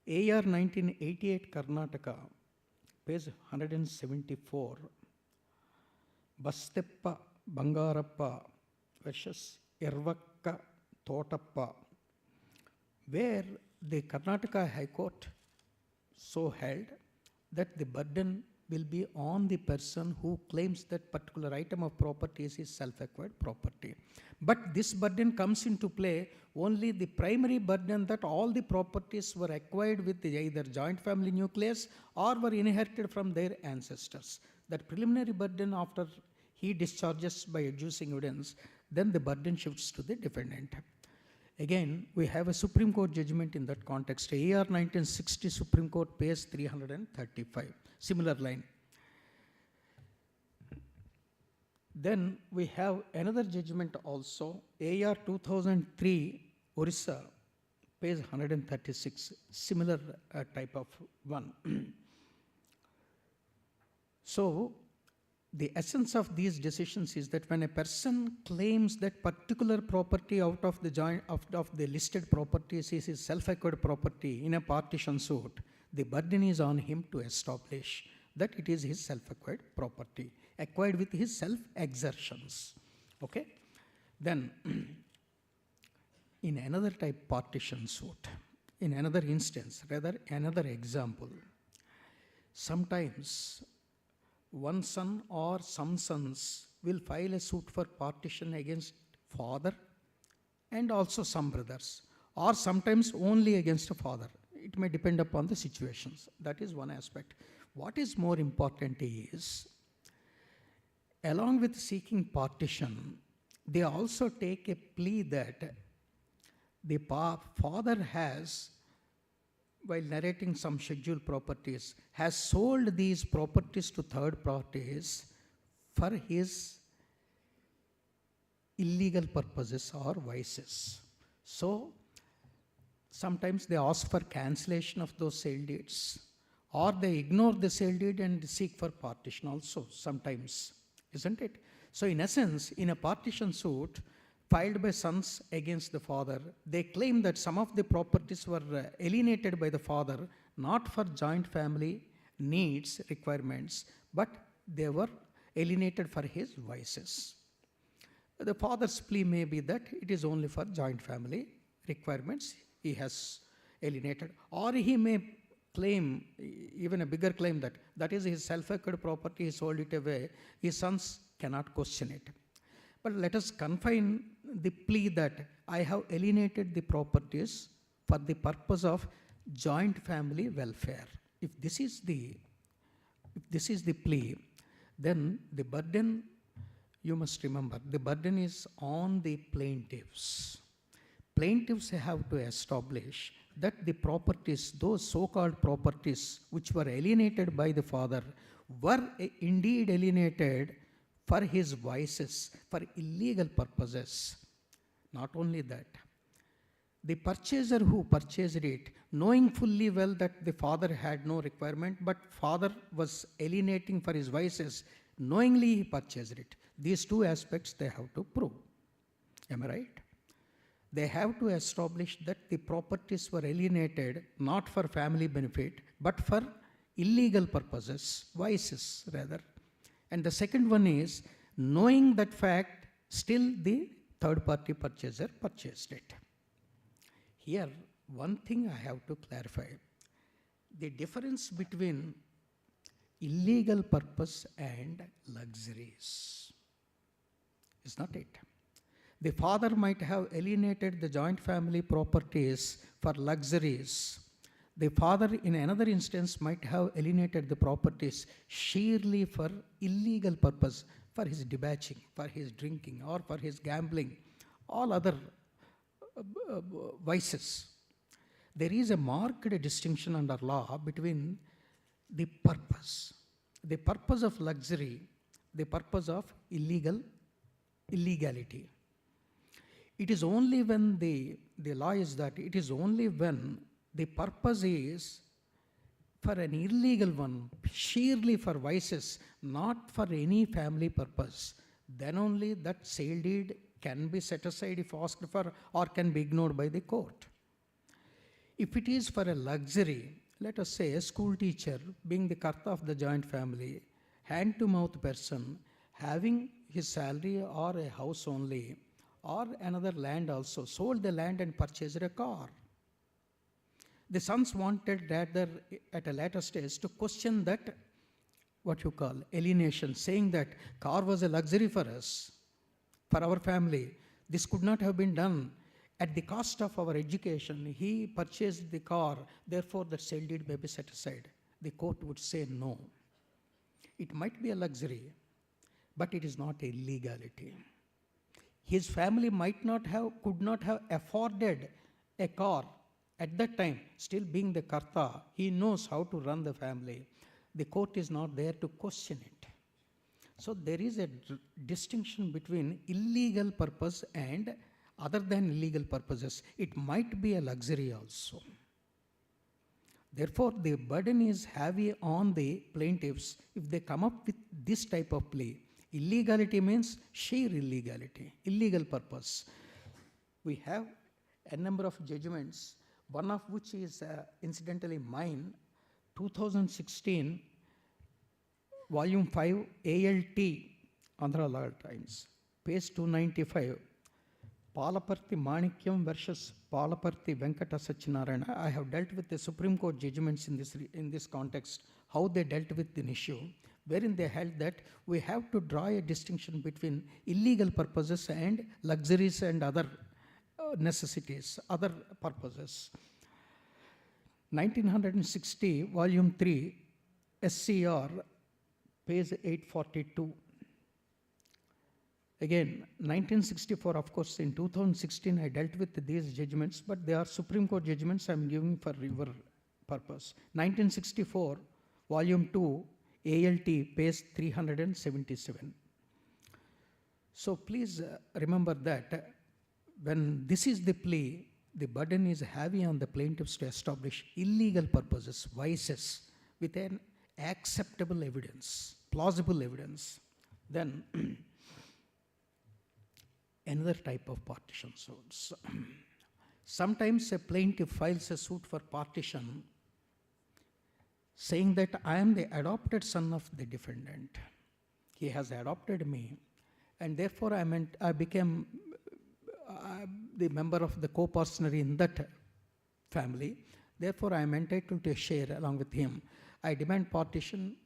AR 1988 Karnataka, page 174, Basteppa Bangarappa versus Irvakka Thotappa, where the Karnataka High Court so held that the burden will be on the person who claims that particular item of property is his self-acquired property. But this burden comes into play only the primary burden that all the properties were acquired with either joint family nucleus or were inherited from their ancestors. That preliminary burden after he discharges by adducing evidence, then the burden shifts to the defendant. Again, we have a Supreme Court judgment in that context, AR 1960 Supreme Court, page 335, similar line. Then we have another judgment also, AR 2003 Orissa, page 136, similar type of one. So, the essence of these decisions is that when a person claims that particular property out of the the listed properties is his self-acquired property in a partition suit, the burden is on him to establish that it is his self-acquired property, acquired with his self-exertions. Okay? Then, in another type partition suit, in another instance, rather another example, sometimes one son or some sons will file a suit for partition against father and also some brothers, or sometimes only against a father. It may depend upon the situations. That is one aspect. What is more important is, along with seeking partition, they also take a plea that the father has, while narrating some scheduled properties, has sold these properties to third parties for his illegal purposes or vices. So, sometimes they ask for cancellation of those sale deeds, or they ignore the sale deed and seek for partition also sometimes, isn't it? So in essence, in a partition suit filed by sons against the father, they claim that some of the properties were alienated by the father, not for joint family needs, requirements, but they were alienated for his vices. The father's plea may be that it is only for joint family requirements he has alienated, or he may claim, even a bigger claim, that that is his self-acquired property, he sold it away, his sons cannot question it. But let us confine the plea that I have alienated the properties for the purpose of joint family welfare. If this is the plea, then the burden, you must remember, the burden is on the plaintiffs. Plaintiffs have to establish that the properties, those so-called properties which were alienated by the father, were indeed alienated for his vices, for illegal purposes. Not only that, the purchaser who purchased it, knowing fully well that the father had no requirement, but father was alienating for his vices, knowingly he purchased it. These two aspects they have to prove. Am I right? They have to establish that the properties were alienated not for family benefit, but for illegal purposes, vices rather. And the second one is, knowing that fact, still the third party purchaser purchased it. Here, one thing I have to clarify. The difference between illegal purpose and luxuries is not it. The father might have alienated the joint family properties for luxuries. The father, in another instance, might have alienated the properties sheerly for illegal purpose, for his debauching, for his drinking, or for his gambling, all other vices. There is a marked distinction under law between the purpose of luxury, the purpose of illegality. It is only when the law is that it is only when the purpose is for an illegal one, sheerly for vices, not for any family purpose, then only that sale deed can be set aside if asked for, or can be ignored by the court. If it is for a luxury, let us say a school teacher, being the karta of the joint family, hand-to-mouth person, having his salary or a house only, or another land also, sold the land and purchased a car. The sons wanted rather at a later stage to question that, what you call alienation, saying that car was a luxury for us, for our family. This could not have been done at the cost of our education. He purchased the car, therefore the sale deed may be set aside. The court would say no. It might be a luxury, but it is not a illegality. His family could not have afforded a car at that time. Still being the karta, he knows how to run the family. The court is not there to question it. So there is a distinction between illegal purpose and other than illegal purposes. It might be a luxury also. Therefore, the burden is heavy on the plaintiffs if they come up with this type of plea. Illegality means sheer illegality, illegal purpose. We have a number of judgments, one of which is incidentally mine, 2016, Volume 5, ALT, Andhra Law Times, page 295, Palaparthi Manikyam versus Palaparthi Venkata Satyanarayana. I have dealt with the Supreme Court judgments in this context, how they dealt with an issue, wherein they held that we have to draw a distinction between illegal purposes and luxuries and other necessities, other purposes. 1960, Volume 3, SCR, page 842. Again, 1964, of course, in 2016, I dealt with these judgments, but they are Supreme Court judgments I'm giving for your purpose. 1964, Volume 2, ALT, page 377. So please remember that when this is the plea, the burden is heavy on the plaintiffs to establish illegal purposes, vices, with an acceptable evidence, plausible evidence, then another type of partition suits. Sometimes a plaintiff files a suit for partition saying that I am the adopted son of the defendant. He has adopted me, and therefore I became the member of the co-partner in that family. Therefore, I am entitled to a share along with him. I demand partition.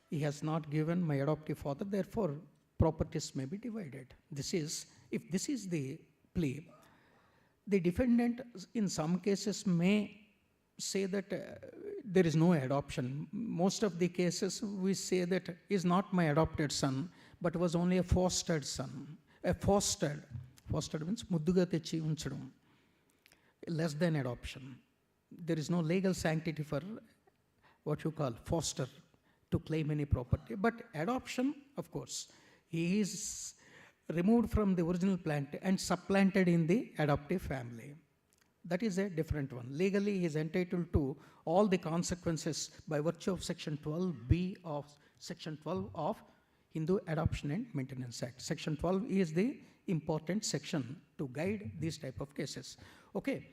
He has not given my adoptive father, therefore, properties may be divided. If this is the plea, the defendant in some cases may say that there is no adoption. Most of the cases we say that is not my adopted son, but was only a fostered son. Fostered means mudduga techi unchadam, less than adoption. There is no legal sanctity for what you call foster to claim any property. But adoption, of course, he is removed from the original plant and supplanted in the adoptive family. That is a different one. Legally, he is entitled to all the consequences by virtue of Section 12B of Section 12 of Hindu Adoption and Maintenance Act. Section 12 is the important section to guide these type of cases. Okay,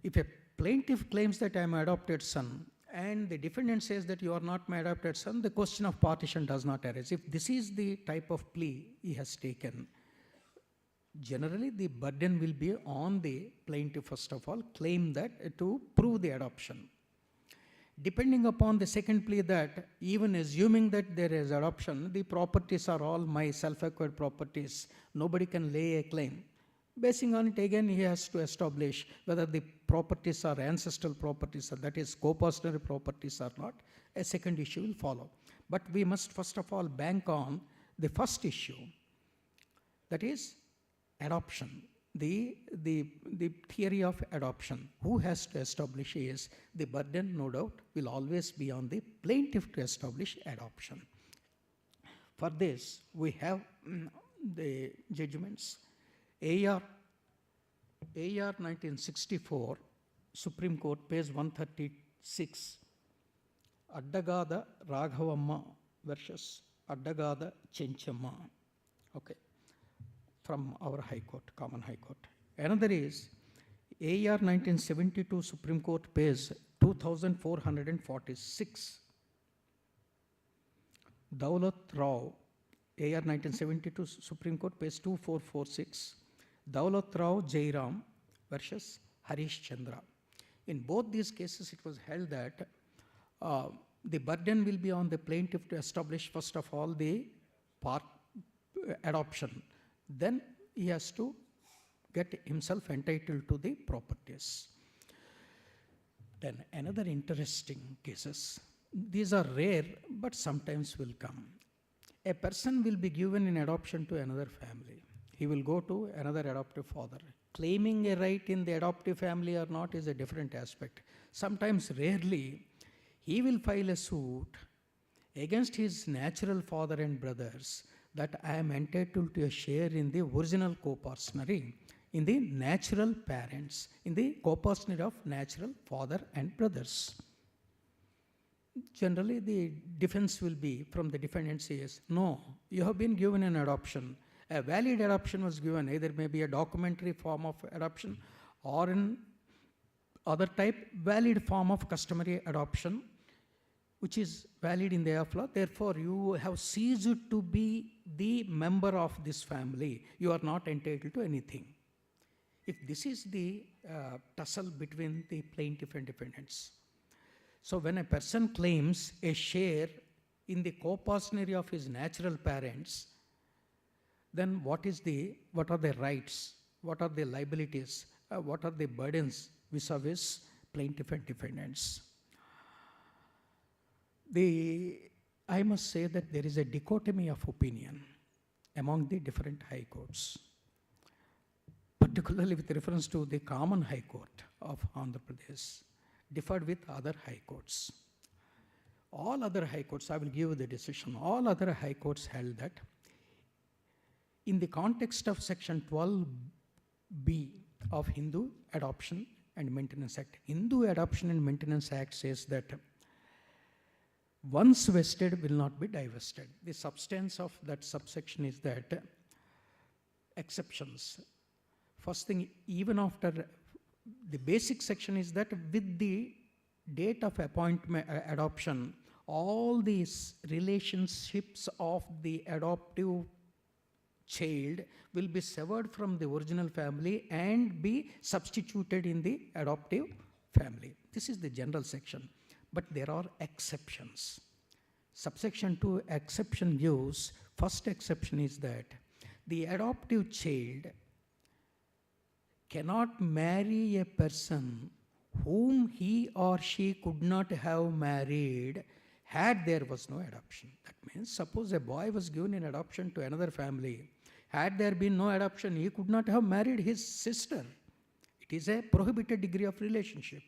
if a plaintiff claims that I am an adopted son and the defendant says that you are not my adopted son, the question of partition does not arise. If this is the type of plea he has taken, generally the burden will be on the plaintiff first of all, claim that to prove the adoption. Depending upon the second plea that even assuming that there is adoption, the properties are all my self-acquired properties, nobody can lay a claim. Basing on it again, he has to establish whether the properties are ancestral properties, or that is co-partner properties or not. A second issue will follow. But we must first of all bank on the first issue, that is adoption. The theory of adoption. Who has to establish is the burden, no doubt, will always be on the plaintiff to establish adoption. For this, we have the judgments. AR 1964, Supreme Court, page 136, Addagada Raghavamma versus Addagada Chenchamma. Okay, from our High Court, Common High Court. Another is AR 1972, Supreme Court, page 2446, Daulat Rao, AR 1972, Supreme Court, page 2446, Daulat Rao Jairam versus Harish Chandra. In both these cases, it was held that the burden will be on the plaintiff to establish, first of all, the adoption. Then he has to get himself entitled to the properties. Then another interesting cases. These are rare, but sometimes will come. A person will be given in adoption to another family. He will go to another adoptive father. Claiming a right in the adoptive family or not is a different aspect. Sometimes, rarely, he will file a suit against his natural father and brothers that I am entitled to a share in the original co-partnery, in the natural parents, in the co-partner of natural father and brothers. Generally, the defense will be from the defendant says, no, you have been given an adoption. A valid adoption was given, either maybe a documentary form of adoption or in other type, valid form of customary adoption, which is valid in the eye of law. Therefore, you have ceased to be the member of this family. You are not entitled to anything. If this is the tussle between the plaintiff and defendants. So when a person claims a share in the co-partnery of his natural parents, then what are the rights, what are the liabilities, what are the burdens vis-a-vis plaintiff and defendants? I must say that there is a dichotomy of opinion among the different high courts, particularly with reference to the common high court of Andhra Pradesh, differed with other high courts. All other high courts, I will give you the decision, all other high courts held that in the context of Section 12B of Hindu Adoption and Maintenance Act, Hindu Adoption and Maintenance Act says that once vested will not be divested. The substance of that subsection is that exceptions. First thing, even after the basic section is that with the date of appointment, adoption, all these relationships of the adoptive child will be severed from the original family and be substituted in the adoptive family. This is the general section, but there are exceptions. Subsection 2 exception gives, first exception is that the adoptive child cannot marry a person whom he or she could not have married had there was no adoption. That means, suppose a boy was given in adoption to another family. Had there been no adoption, he could not have married his sister. It is a prohibited degree of relationship.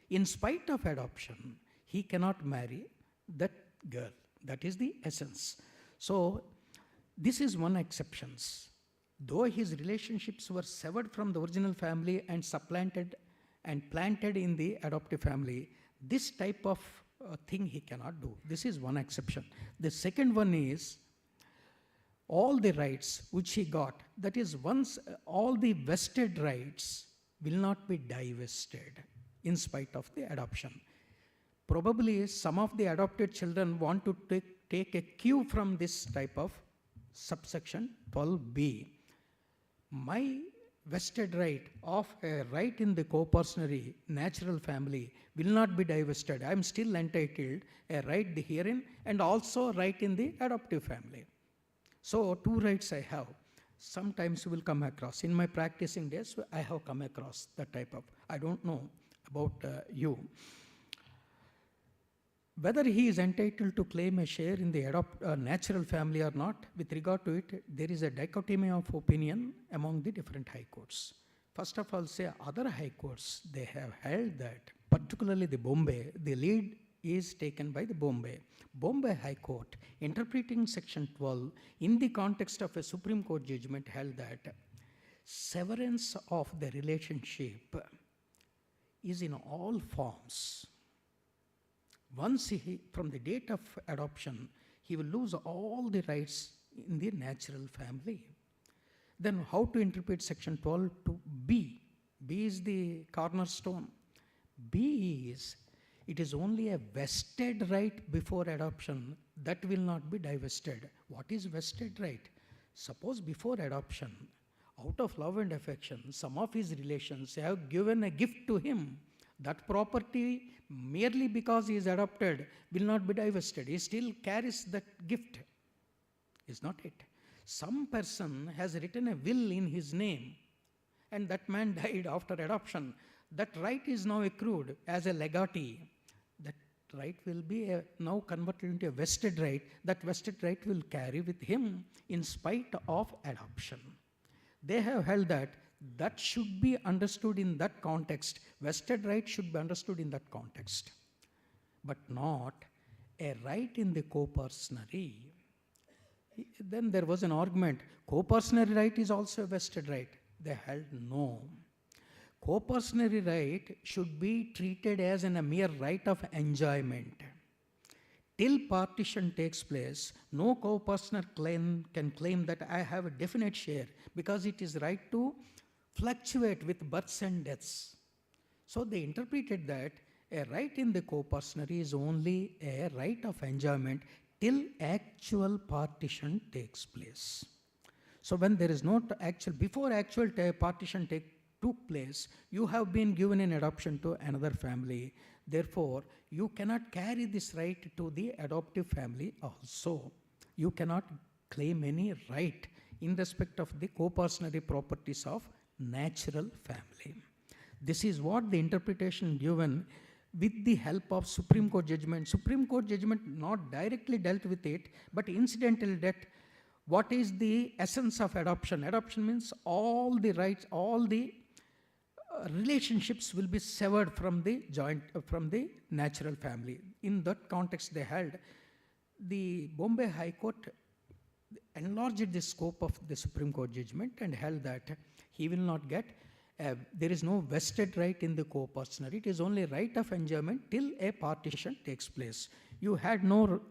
In spite of adoption, he cannot marry that girl. That is the essence. So, this is one exception. Though his relationships were severed from the original family and supplanted and planted in the adoptive family, this type of thing he cannot do. This is one exception. The second one is all the rights which he got, that is, once all the vested rights will not be divested in spite of the adoption. Probably some of the adopted children want to take a cue from this type of subsection 12b. My vested right of a right in the co-personary natural family will not be divested. I am still entitled a right herein and also right in the adoptive family. So, two rights I have. Sometimes you will come across. In my practicing days, I have come across that type of, I don't know about you. Whether he is entitled to claim a share in the natural family or not, with regard to it, there is a dichotomy of opinion among the different high courts. First of all, say other high courts, they have held that, particularly the Bombay, the lead is taken by the Bombay. Bombay High Court, interpreting section 12 in the context of a Supreme Court judgment, held that severance of the relationship is in all forms. Once from the date of adoption, he will lose all the rights in the natural family. Then how to interpret section 12 to B? B is the cornerstone. B is, it is only a vested right before adoption that will not be divested. What is vested right? Suppose before adoption, out of love and affection, some of his relations have given a gift to him. That property, merely because he is adopted, will not be divested. He still carries that gift. Is not it? Some person has written a will in his name, and that man died after adoption. That right is now accrued as a legatee. That right will be now converted into a vested right. That vested right will carry with him in spite of adoption. They have held that should be understood in that context. Vested right should be understood in that context, but not a right in the co-personary. Then there was an argument, co-personary right is also a vested right. They held no. Co-personary right should be treated as a mere right of enjoyment. Till partition takes place, no co-personal can claim that I have a definite share, because it is right to fluctuate with births and deaths. So they interpreted that a right in the co-personary is only a right of enjoyment till actual partition takes place. So when there is no actual, before actual partition took place, you have been given in adoption to another family. Therefore, you cannot carry this right to the adoptive family also. You cannot claim any right in respect of the co-personary properties of natural family. This is what the interpretation given with the help of Supreme Court judgment. Supreme Court judgment not directly dealt with it, but incidental that what is the essence of adoption? Adoption means all the rights, all the relationships will be severed from the from the natural family. In that context, they held, the Bombay High Court enlarged the scope of the Supreme Court judgment and held that he will not get, there is no vested right in the co-personary. It is only right of enjoyment till a partition takes place. you had no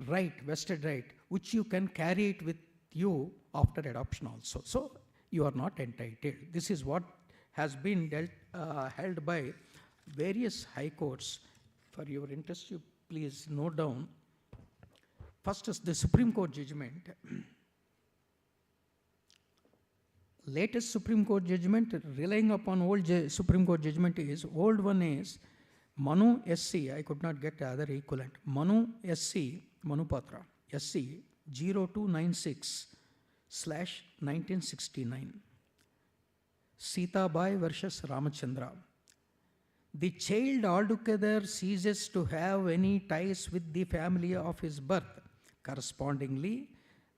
right, vested right, which you can carry it with you after adoption also. So you are not entitled. This is what has been held by various high courts. For your interest, you please note down. First is the Supreme Court judgment. Latest Supreme Court judgment, relying upon old Supreme Court judgment, is old one is Manu SC. I could not get the other equivalent. Manu SC, Manupatra SC 0296/1969. Sita Bai versus Ramachandra. The child altogether ceases to have any ties with the family of his birth. Correspondingly,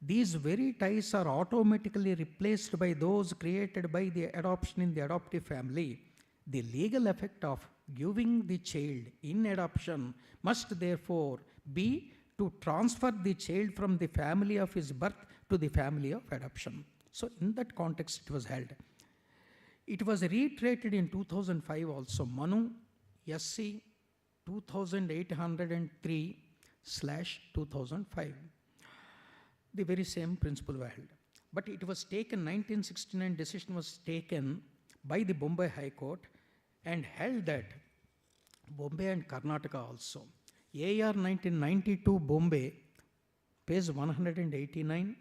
these very ties are automatically replaced by those created by the adoption in the adoptive family. The legal effect of giving the child in adoption must therefore be to transfer the child from the family of his birth to the family of adoption. So in that context it was held. It was reiterated in 2005 also, Manu SC 2803/2005. The very same principle was held. But it was taken, 1969 decision was taken by the Bombay High Court and held that Bombay and Karnataka also. AR 1992 Bombay, page 189,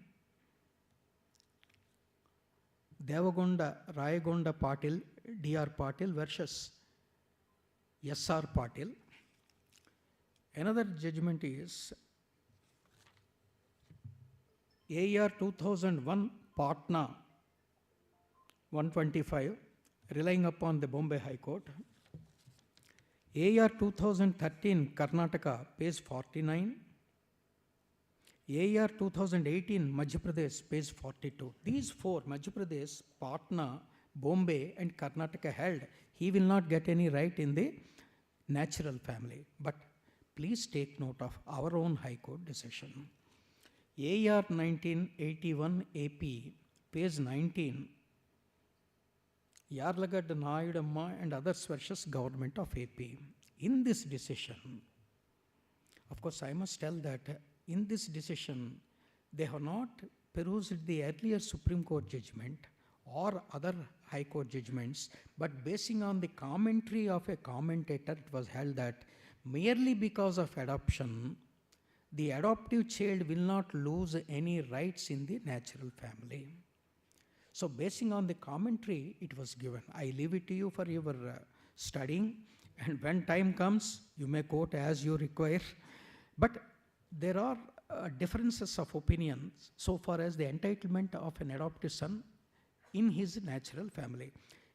Devagonda, Rayagonda Patil, DR Patil versus SR Patil. Another judgment is AR 2001 Patna 125, relying upon the Bombay High Court. AR 2013 Karnataka, page 49. AR 2018 Madhya Pradesh, page 42. These four, Madhya Pradesh, Patna, Bombay and Karnataka, held he will not get any right in the natural family. But please take note of our own High Court decision. AR 1981 AP, page 19, Yarlagad Nayudamma and others versus Government of AP. In this decision, of course I must tell that in this decision, they have not perused the earlier Supreme Court judgment or other High Court judgments, but basing on the commentary of a commentator, it was held that merely because of adoption, the adoptive child will not lose any rights in the natural family. So basing on the commentary, it was given. I leave it to you for your studying, and when time comes, you may quote as you require. But there are differences of opinions so far as the entitlement of an adopted son in his natural family.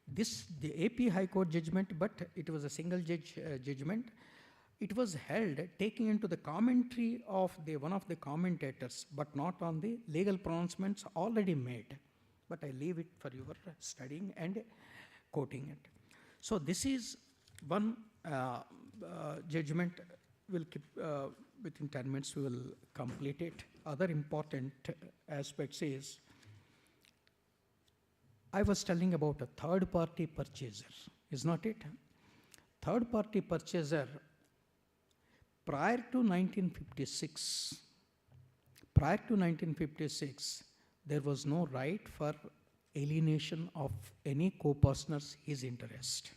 This, the AP High Court judgment, but it was a single judge judgment. It was held taking into the commentary of the one of the commentators, but not on the legal pronouncements already made. But I leave it for your studying and quoting it. So this is one judgment. We'll keep within 10 minutes we will complete it. Other important aspects is, I was telling about a third party purchaser, is not it? Third party purchaser, prior to 1956, there was no right for alienation of any co-partner's his interest.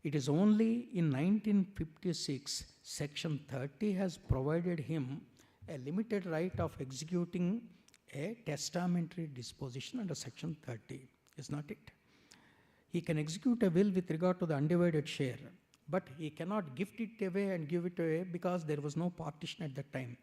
It is only in 1956, Section 30 has provided him a limited right of executing a testamentary disposition under Section 30, is not it? He can execute a will with regard to the undivided share, but he cannot gift it away and give it away because there was no partition at that time.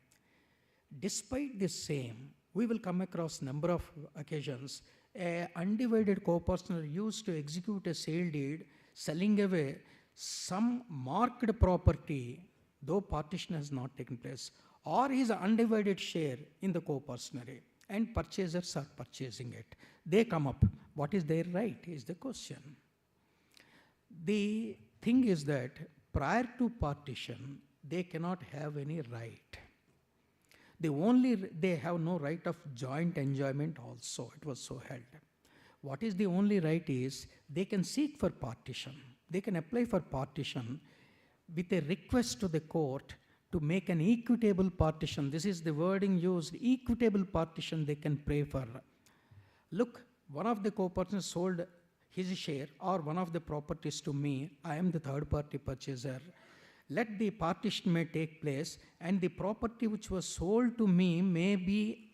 Despite this same, we will come across number of occasions, a undivided co-partner used to execute a sale deed, selling away some marked property, though partition has not taken place, or his undivided share in the co-partnership, and purchasers are purchasing it. They come up. What is their right is the question. The thing is that prior to partition, they cannot have any right. They have no right of joint enjoyment also. It was so held. What is the only right is they can seek for partition. They can apply for partition with a request to the court to make an equitable partition. This is the wording used, equitable partition they can pray for. Look, one of the co-partners sold his share or one of the properties to me. I am the third party purchaser. Let the partition may take place and the property which was sold to me may be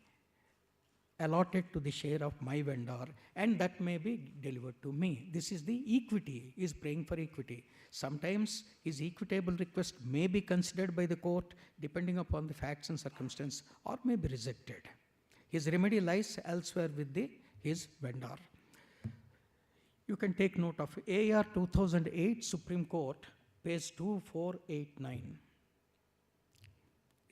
allotted to the share of my vendor and that may be delivered to me. This is the equity, he is praying for equity. Sometimes his equitable request may be considered by the court depending upon the facts and circumstance or may be rejected. His remedy lies elsewhere with his vendor. You can take note of AR 2008 Supreme Court, page 2489.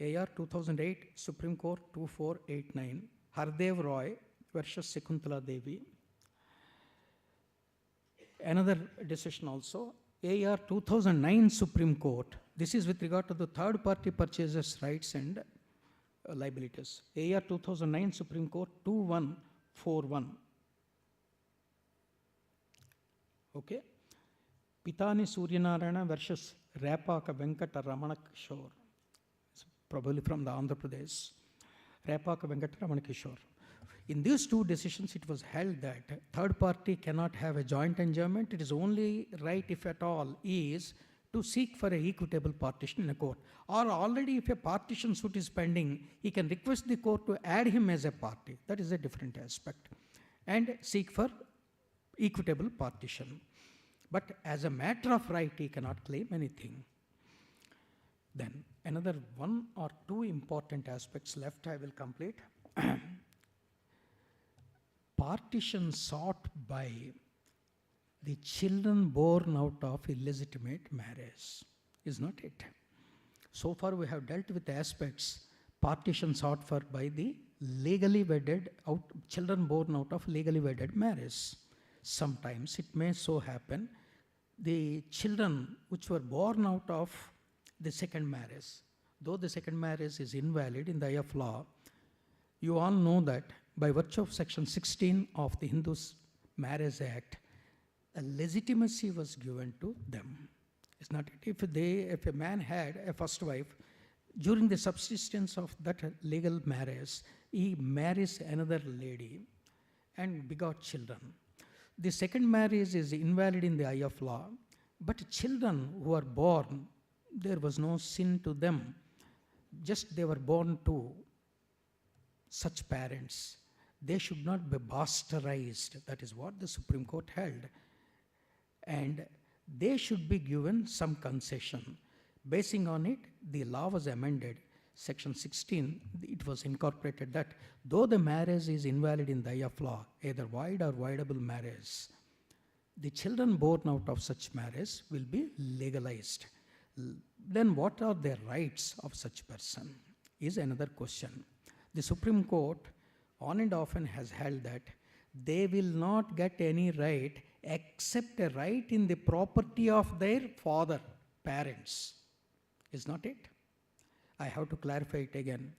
AR 2008 Supreme Court 2489. Hardev Roy versus Shakuntala Devi. Another decision also, AR 2009 Supreme Court. This is with regard to the third party purchasers' rights and liabilities. AR 2009 Supreme Court 2141. Okay. Pitani Suryanarayana versus Rapaka Venkata Ramana Kishore. It's probably from the Andhra Pradesh. Rapaka Venkata Ramana Kishore. In these two decisions, it was held that third party cannot have a joint enjoyment. It is only right, if at all, is to seek for an equitable partition in a court. Or already if a partition suit is pending, he can request the court to add him as a party. That is a different aspect. And seek for equitable partition. But as a matter of right, he cannot claim anything. Then another one or two important aspects left, I will complete. Partition sought by the children born out of illegitimate marriage, is not it? So far we have dealt with aspects partition sought for by the legally wedded children born out of legally wedded marriage. Sometimes it may so happen the children which were born out of the second marriage, though the second marriage is invalid in the eye of law, you all know that by virtue of section 16 of the Hindu Marriage Act, a legitimacy was given to them. It's not if a man had a first wife, during the subsistence of that legal marriage, he marries another lady and begot children. The second marriage is invalid in the eye of law, but children who are born, there was no sin to them. Just they were born to such parents. They should not be bastardized. That is what the Supreme Court held. And they should be given some concession. Basing on it, the law was amended. Section 16, it was incorporated that though the marriage is invalid in the eye of law, either void or voidable marriage, the children born out of such marriage will be legalized. Then what are the rights of such person is another question. The Supreme Court on and often has held that they will not get any right except a right in the property of their father, parents. Is not it? I have to clarify it again.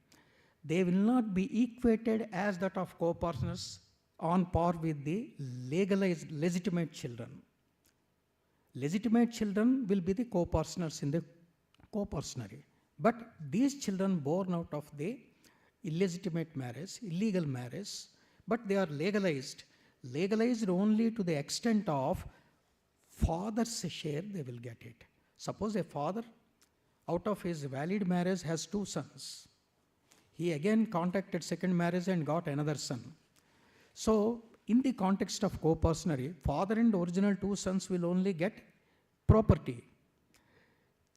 They will not be equated as that of co-partners on par with the legalized legitimate children. Legitimate children will be the co-partners in the co-partnery. But these children born out of the illegitimate marriage, illegal marriage, but they are legalized only to the extent of father's share they will get it. Suppose a father out of his valid marriage has two sons. He again contacted second marriage and got another son. So in the context of co-partnery, father and original two sons will only get property.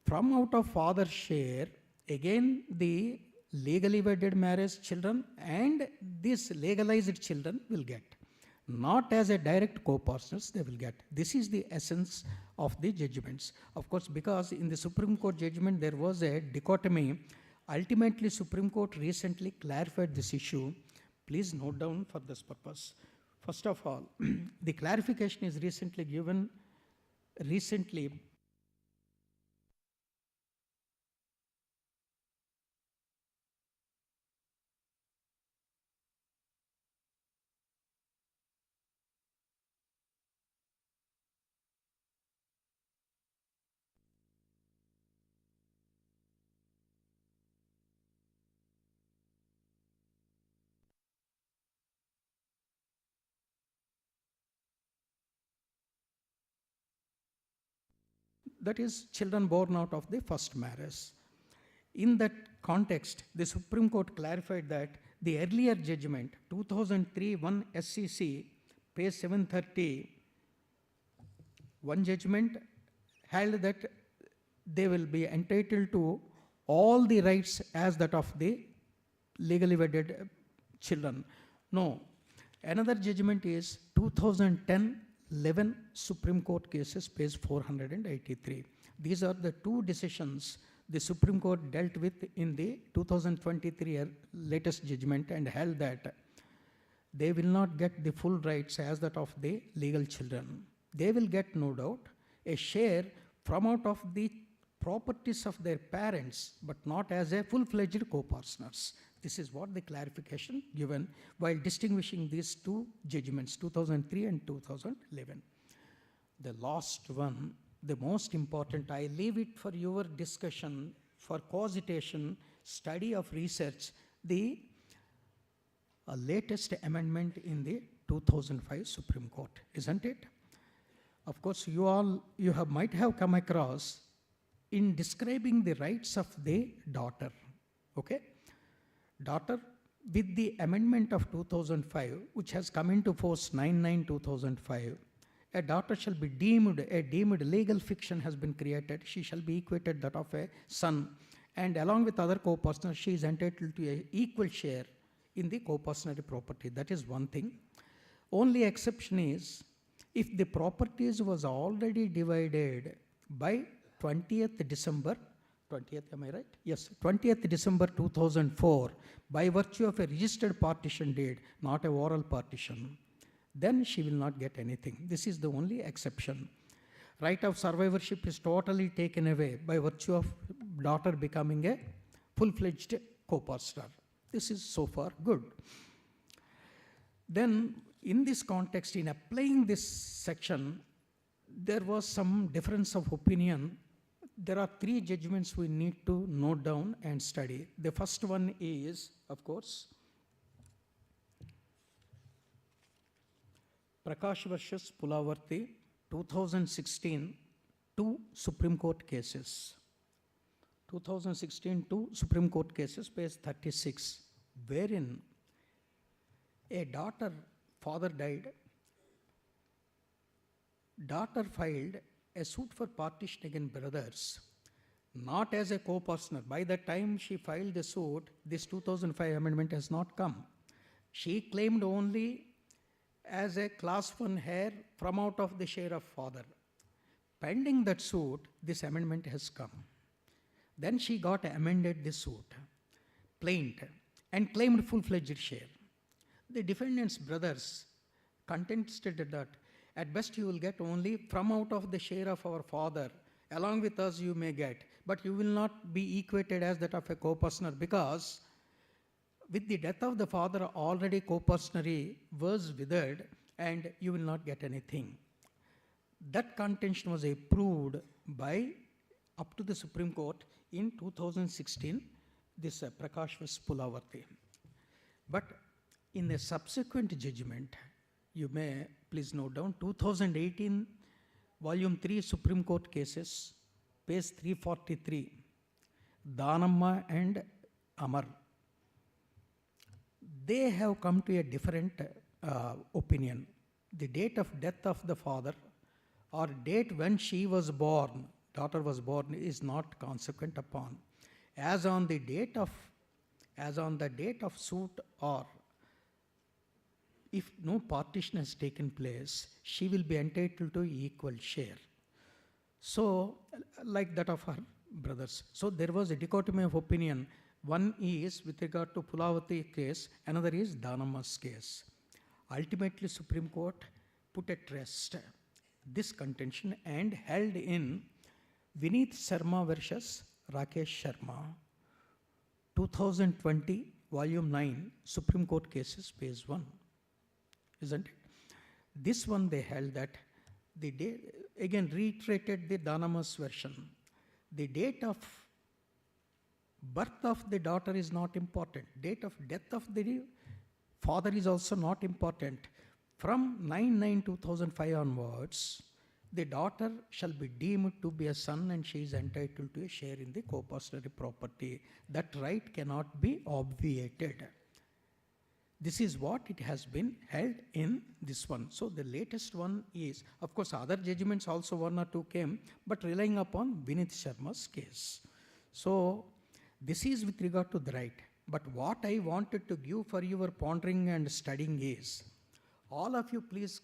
From out of father's share, again the legally wedded marriage children and these legalized children will get. Not as a direct co-partners they will get. This is the essence of the judgments. Of course, because in the Supreme Court judgment there was a dichotomy. Ultimately, Supreme Court recently clarified this issue. Please note down for this purpose. First of all, the clarification is recently given, that is children born out of the first marriage. In that context, the Supreme Court clarified that the earlier judgment, 2003 1 SCC, page 730, one judgment held that they will be entitled to all the rights as that of the legally wedded children. No. Another judgment is 2010 11 Supreme Court cases, page 483. These are the two decisions the Supreme Court dealt with in the 2023 latest judgment and held that they will not get the full rights as that of the legal children. They will get, no doubt, a share from out of the properties of their parents, but not as a full-fledged co-partners. This is what the clarification given while distinguishing these two judgments, 2003 and 2011. The last one, the most important, I leave it for your discussion, for cogitation, study of research, the latest amendment in the 2005 Supreme Court, isn't it? Of course, might have come across in describing the rights of the daughter, okay? Daughter, with the amendment of 2005, which has come into force 9/9/2005, a daughter shall be a deemed legal fiction has been created. She shall be equated that of a son, and along with other co-partners, she is entitled to an equal share in the co-partnership property. That is one thing. Only exception is if the properties was already divided by 20th December, 20th, am I right? Yes, 20th December 2004, by virtue of a registered partition deed, not a oral partition, then she will not get anything. This is the only exception. Right of survivorship is totally taken away by virtue of daughter becoming a full-fledged co-partner. This is so far good. Then, in this context, in applying this section, there was some difference of opinion. There are three judgments we need to note down and study. The first one is, of course, Prakash versus Pulavarthi, 2016, two Supreme Court cases. 2016, two Supreme Court cases, page 36, wherein a father died, daughter filed a suit for partition against brothers, not as a co-partner. By the time she filed the suit, this 2005 amendment has not come. She claimed only as a class 1 heir from out of the share of father. Pending that suit, this amendment has come. Then she got amended the suit, plaint, and claimed full-fledged share. The defendant's brothers contested that at best you will get only from out of the share of our father, along with us you may get, but you will not be equated as that of a co-partner, because with the death of the father already co-partnery was withered and you will not get anything. That contention was approved by up to the Supreme Court in 2016, this Prakash vs. Pulavarthi. But in a subsequent judgment, you may please note down, 2018, volume 3 Supreme Court cases, page 343, Danamma and Amar. They have come to a different opinion. The date of death of the father or date when she was born, daughter was born, is not consequent upon. As on the date of suit, or if no partition has taken place, she will be entitled to equal share. So, like that of her brothers. So there was a dichotomy of opinion. One is with regard to Pulavarthi case, another is Danamma's case. Ultimately, Supreme Court put at rest this contention and held in Vineet Sharma versus Rakesh Sharma, 2020, volume 9, Supreme Court cases, page 1. Isn't it? This one they held that the day, again reiterated the Danamma's version. The date of birth of the daughter is not important. Date of death of the father is also not important. From 9/9/2005 onwards, the daughter shall be deemed to be a son and she is entitled to a share in the co-personary property. That right cannot be obviated. This is what it has been held in this one. So the latest one is, of course, other judgments also one or two came, but relying upon Vinith Sharma's case. So this is with regard to the right. But what I wanted to give for your pondering and studying is, all of you please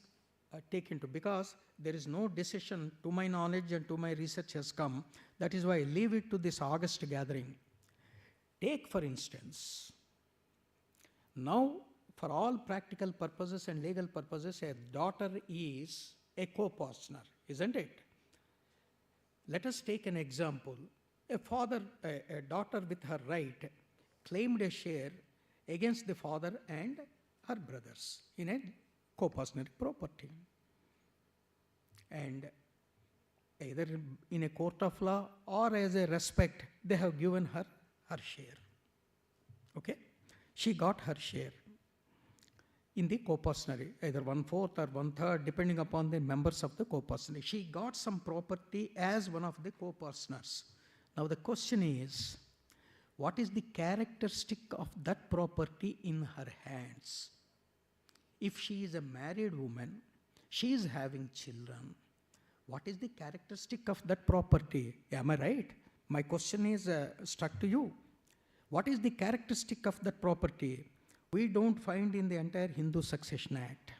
take into, because there is no decision to my knowledge and to my research has come. That is why I leave it to this August gathering. Take for instance, now, for all practical purposes and legal purposes, a daughter is a co-partner, isn't it? Let us take an example. A daughter with her right claimed a share against the father and her brothers in a co-partner property. And either in a court of law or as a respect, they have given her her share. Okay? She got her share in the co-partnership, either 1/4 or 1/3, depending upon the members of the co-partnership. She got some property as one of the co-partners. Now the question is, what is the characteristic of that property in her hands? If she is a married woman, she is having children, what is the characteristic of that property? Am I right? My question is struck to you. What is the characteristic of that property? We don't find in the entire Hindu Succession Act.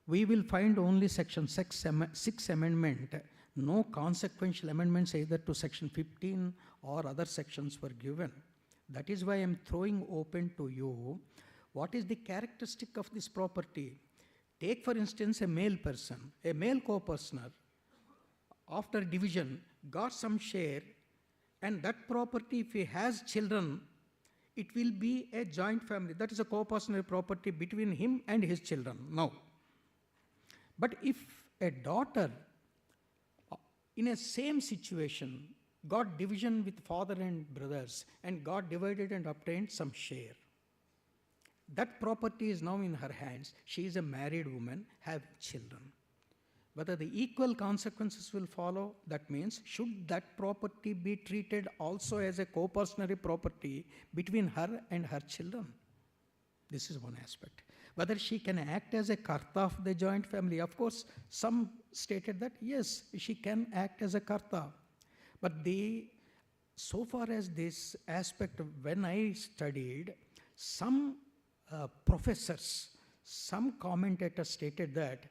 We will find only Section 6 amendment, no consequential amendments either to Section 15 or other sections were given. That is why I am throwing open to you, what is the characteristic of this property? Take for instance a male person, a male co-partner, after division got some share, and that property, if he has children, it will be a joint family. That is a co-partner property between him and his children now. But if a daughter in a same situation got division with father and brothers and got divided and obtained some share, that property is now in her hands. She is a married woman, have children. Whether the equal consequences will follow, that means should that property be treated also as a co-partnership property between her and her children? This is one aspect. Whether she can act as a karta of the joint family. Of course, some stated that yes, she can act as a karta. But so far as this aspect, when I studied, some professors, some commentators stated that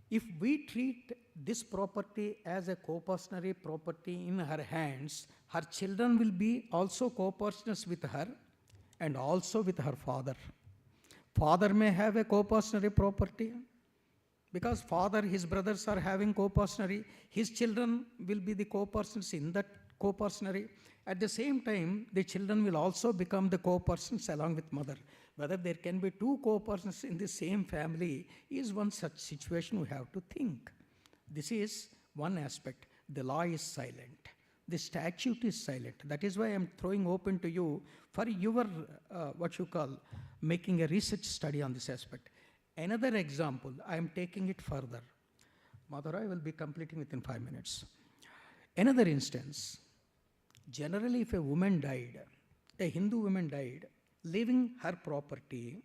if we treat this property as a co-partnership property in her hands, her children will be also co-partners with her and also with her father. Father may have a co-partnership property because father, his brothers are having co-partnership. His children will be the co-partners in that co-partnership. At the same time, the children will also become the co-partners along with mother. Whether there can be two co-partners in the same family is one such situation we have to think. This is one aspect. The law is silent. The statute is silent. That is why I am throwing open to you for your, making a research study on this aspect. Another example, I am taking it further. Madhura, I will be completing within 5 minutes. Another instance, generally if a woman died, a Hindu woman died, leaving her property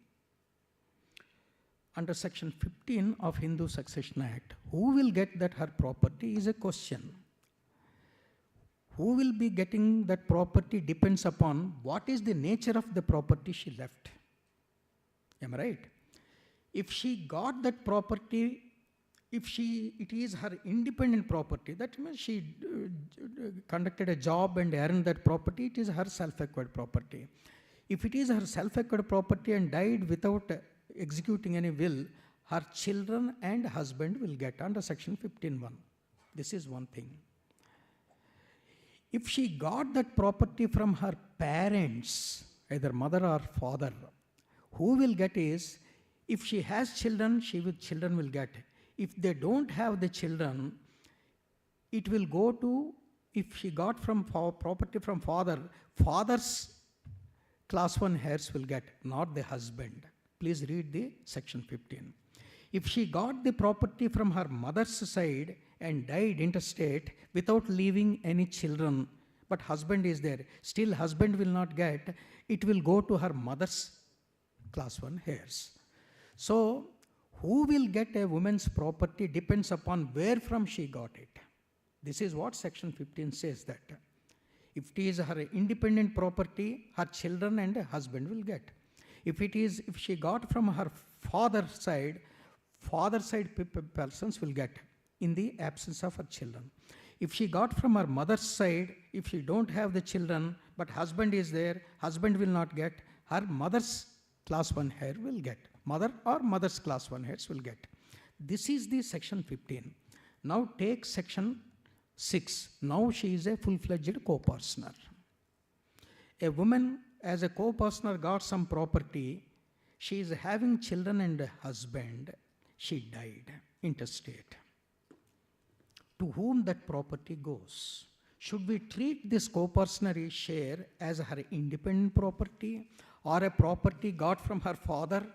under Section 15 of Hindu Succession Act, who will get that her property is a question. Who will be getting that property depends upon what is the nature of the property she left. Am I right? If she got that property, it is her independent property, that means she conducted a job and earned that property, it is her self-acquired property. If it is her self-acquired property and died without executing any will, her children and husband will get under Section 15(1). This is one thing. If she got that property from her parents, either mother or father, who will get is, if she has children, children will get. If they don't have the children, it will go to, if she got from property from father, father's Class 1 heirs will get, not the husband. Please read the Section 15. If she got the property from her mother's side and died intestate without leaving any children, but husband is there, still husband will not get, it will go to her mother's class 1 heirs. So, who will get a woman's property depends upon where from she got it. This is what section 15 says, that if it is her independent property, her children and husband will get. If she got from her father's side persons will get in the absence of her children. If she got from her mother's side, if she don't have the children, but husband is there, husband will not get, her mother's class 1 heir will get. Mother or mother's class 1 heirs will get. This is the section 15. Now take section 6. Now she is a full-fledged co-partner. A woman as a co-partner got some property, she is having children and a husband, she died intestate. To whom that property goes? Should we treat this co-partner share as her independent property, or a property got from her father,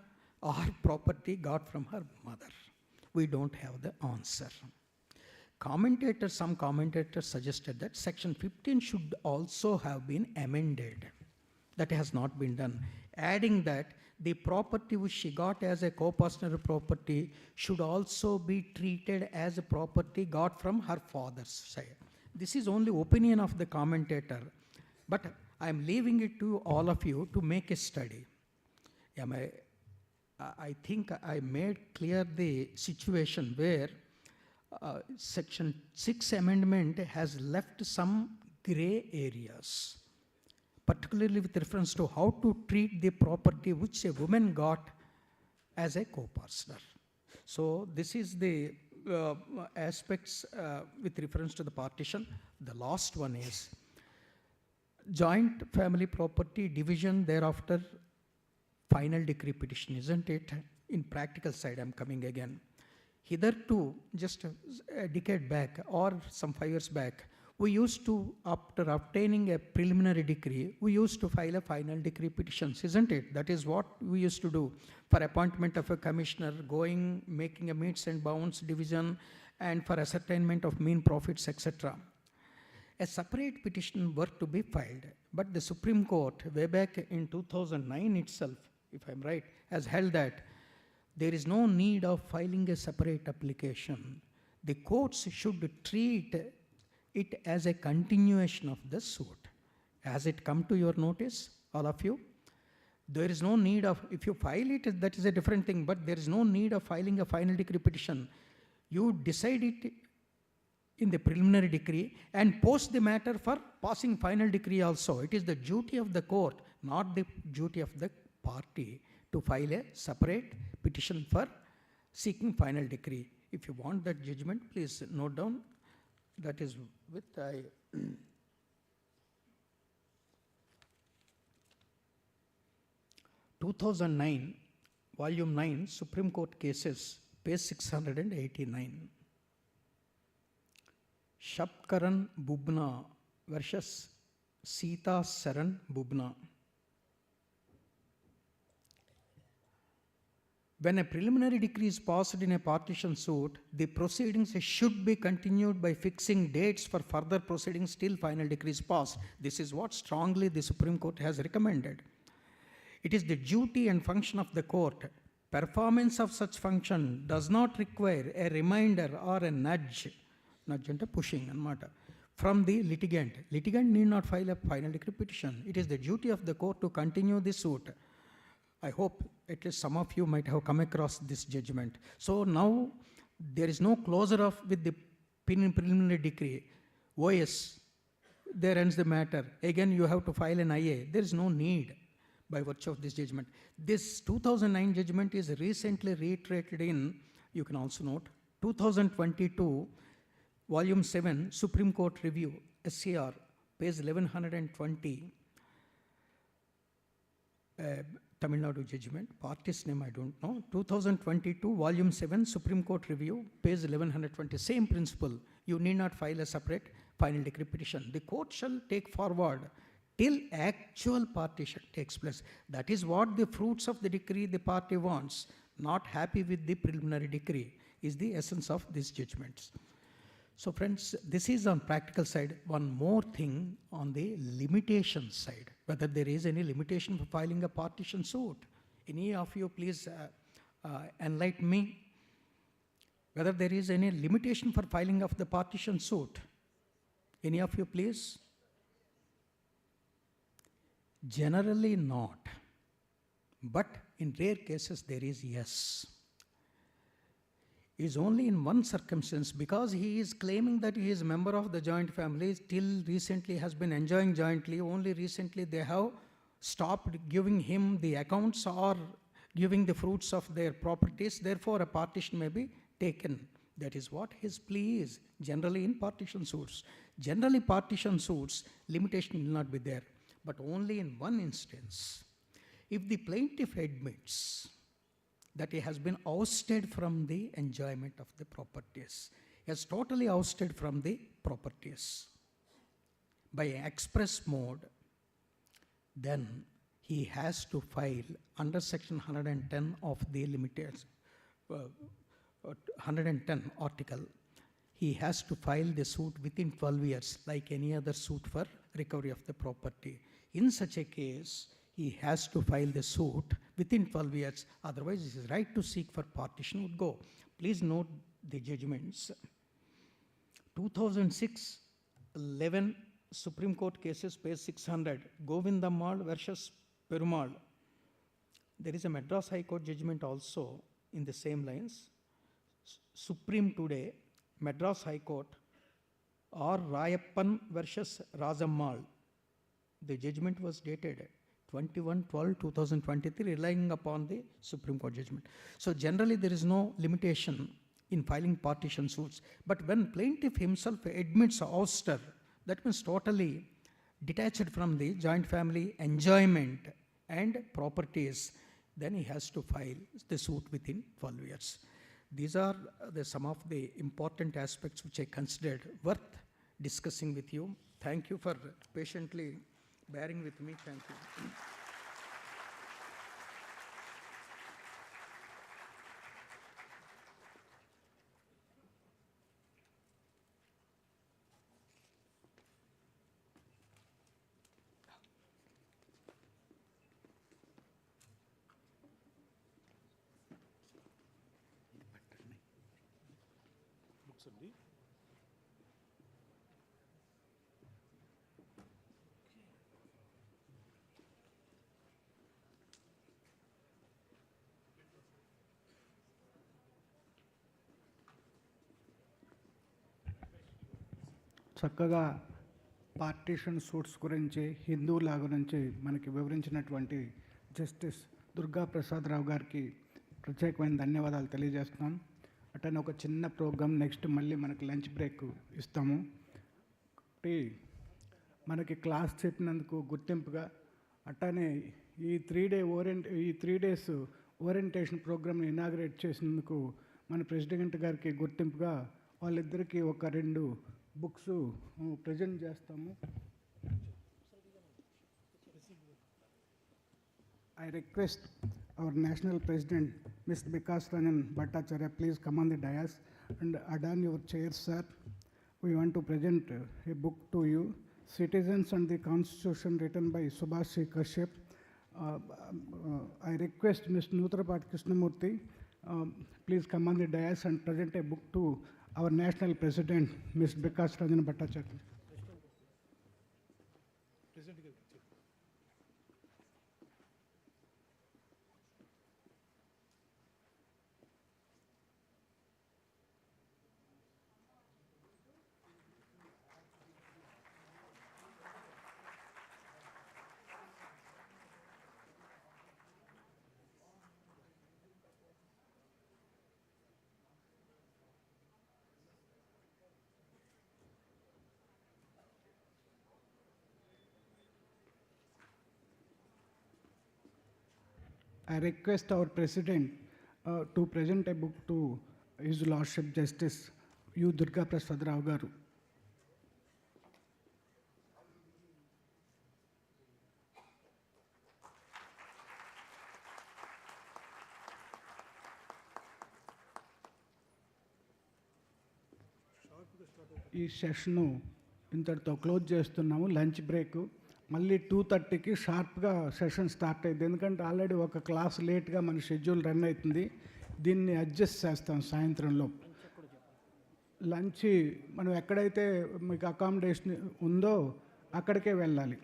or property got from her mother? We don't have the answer. Some commentators suggested that section 15 should also have been amended. That has not been done. Adding that the property which she got as a co-partner property should also be treated as a property got from her father's side. This is only opinion of the commentator, but I am leaving it to all of you to make a study. I think I made clear the situation where section 6 amendment has left some gray areas, particularly with reference to how to treat the property which a woman got as a co-partner. So this is the aspects with reference to the partition. The last one is joint family property division, thereafter final decree petition, isn't it? In practical side, I'm coming again. Hitherto, just a decade back or some 5 years back, we used to, after obtaining a preliminary decree, we used to file a final decree petitions, isn't it? That is what we used to do for appointment of a commissioner, making a metes and bounds division, and for ascertainment of mean profits, etc. A separate petition were to be filed, but the Supreme Court, way back in 2009 itself, if I'm right, has held that there is no need of filing a separate application. The courts should treat it as a continuation of the suit. Has it come to your notice, all of you? There is no need of, if you file it, that is a different thing, but there is no need of filing a final decree petition. You decide it in the preliminary decree and post the matter for passing final decree also. It is the duty of the court, not the duty of the party, to file a separate petition for seeking final decree. If you want that judgment, please note down. That is with 2009, volume 9, Supreme Court cases, page 689. Shapkaran Bubna versus Sita Saran Bubna. When a preliminary decree is passed in a partition suit, the proceedings should be continued by fixing dates for further proceedings till final decree is passed. This is what strongly the Supreme Court has recommended. It is the duty and function of the court. Performance of such function does not require a reminder or a nudge ante pushing anamata, from the litigant. Litigant need not file a final decree petition. It is the duty of the court to continue the suit. I hope at least some of you might have come across this judgment. So now there is no closure with the preliminary decree. OS, there ends the matter. Again, you have to file an IA. There is no need by virtue of this judgment. This 2009 judgment is recently reiterated in, you can also note, 2022, volume 7, Supreme Court Review, SCR, page 1120. Tamil Nadu judgment, party's name I don't know, 2022, volume 7, Supreme Court Review, page 1120, same principle. You need not file a separate final decree petition. The court shall take forward till actual partition takes place. That is what the fruits of the decree the party wants. not happy with the preliminary decree, is the essence of these judgments. So friends, this is on practical side. One more thing on the limitation side, whether there is any limitation for filing a partition suit. Any of you please enlighten me whether there is any limitation for filing of the partition suit. Any of you please? Generally not, but in rare cases there is yes. Is only in one circumstance, because he is claiming that he is a member of the joint family, till recently has been enjoying jointly, only recently they have stopped giving him the accounts or giving the fruits of their properties, therefore a partition may be taken. That is what his plea is, generally in partition suits. Generally partition suits, limitation will not be there, but only in one instance. If the plaintiff admits that he has been ousted from the enjoyment of the properties, he has totally ousted from the properties by express mode, then he has to file under section 110 of the limitations, 110 article, he has to file the suit within 12 years like any other suit for recovery of the property. In such a case, he has to file the suit within 12 years, otherwise his right to seek for partition would go. Please note the judgments. 2006, 11 Supreme Court cases, page 600, Govindamal versus Perumal. There is a Madras High Court judgment also in the same lines. Supreme today, Madras High Court, R. Rayappan versus Rajammal. The judgment was dated 21/12/2023, relying upon the Supreme Court judgment. So generally there is no limitation in filing partition suits. But when plaintiff himself admits ouster, that means totally detached from the joint family enjoyment and properties, then he has to file the suit within 12 years. These are some of the important aspects which I considered worth discussing with you. Thank you for patiently bearing with me. Thank you. చక్కగా partition suits గురించి హిందూ లా గురించి మనకి వివరించినటువంటి justice Durga Prasad రావు గారికి ప్రత్యేకమైన ధన్యవాదాలు తెలియజేస్తున్నాం. అటనే ఒక చిన్న ప్రోగ్రామ్ నెక్స్ట్ మళ్ళీ మనకి లంచ్ బ్రేక్ ఇస్తాము. మనకి క్లాస్ చెప్పినందుకు గుర్తింపుగా అట్టనే ఈ 3 డేస్ ఓరియంటేషన్ ప్రోగ్రామ్ని ఇనాగ్రేట్ చేసినందుకు మన ప్రెసిడెంట్ గారికి గుర్తింపుగా వాళ్ళిద్దరికీ ఒక 2 బుక్స్ ప్రజెంట్ చేస్తాము. I request our national president, Ms. Vikas Ranjan Bhattacharya, please come on the dais and adorn your chair, sir. We want to present a book to you, Citizens and the Constitution, written by Subhash Kashyap. I request Ms. Nutrapat Krishnamurthy, please come on the dais and present a book to our national president, Ms. Vikas Ranjan Bhattacharya. I request our president to present a book to His Lordship Justice U. Durga Prasad Rao garu. ఈ session ఇంతటితో close చేస్తున్నాము. Lunch break. మళ్ళీ 2:30కి షార్ప్గా session start అయ్యింది. ఎందుకంటే already ఒక class లేట్గా మన షెడ్యూల్ రన్ అవుతుంది. దీన్ని అడ్జస్ట్ చేస్తాం సాయంత్రంలో. లంచ్ మనం ఎక్కడైతే మీకు అకామిడేషన్ ఉందో అక్కడికే వెళ్ళాలి.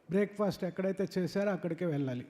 బ్రేక్ఫాస్ట్ ఎక్కడైతే చేశారో అక్కడికే వెళ్ళాలి.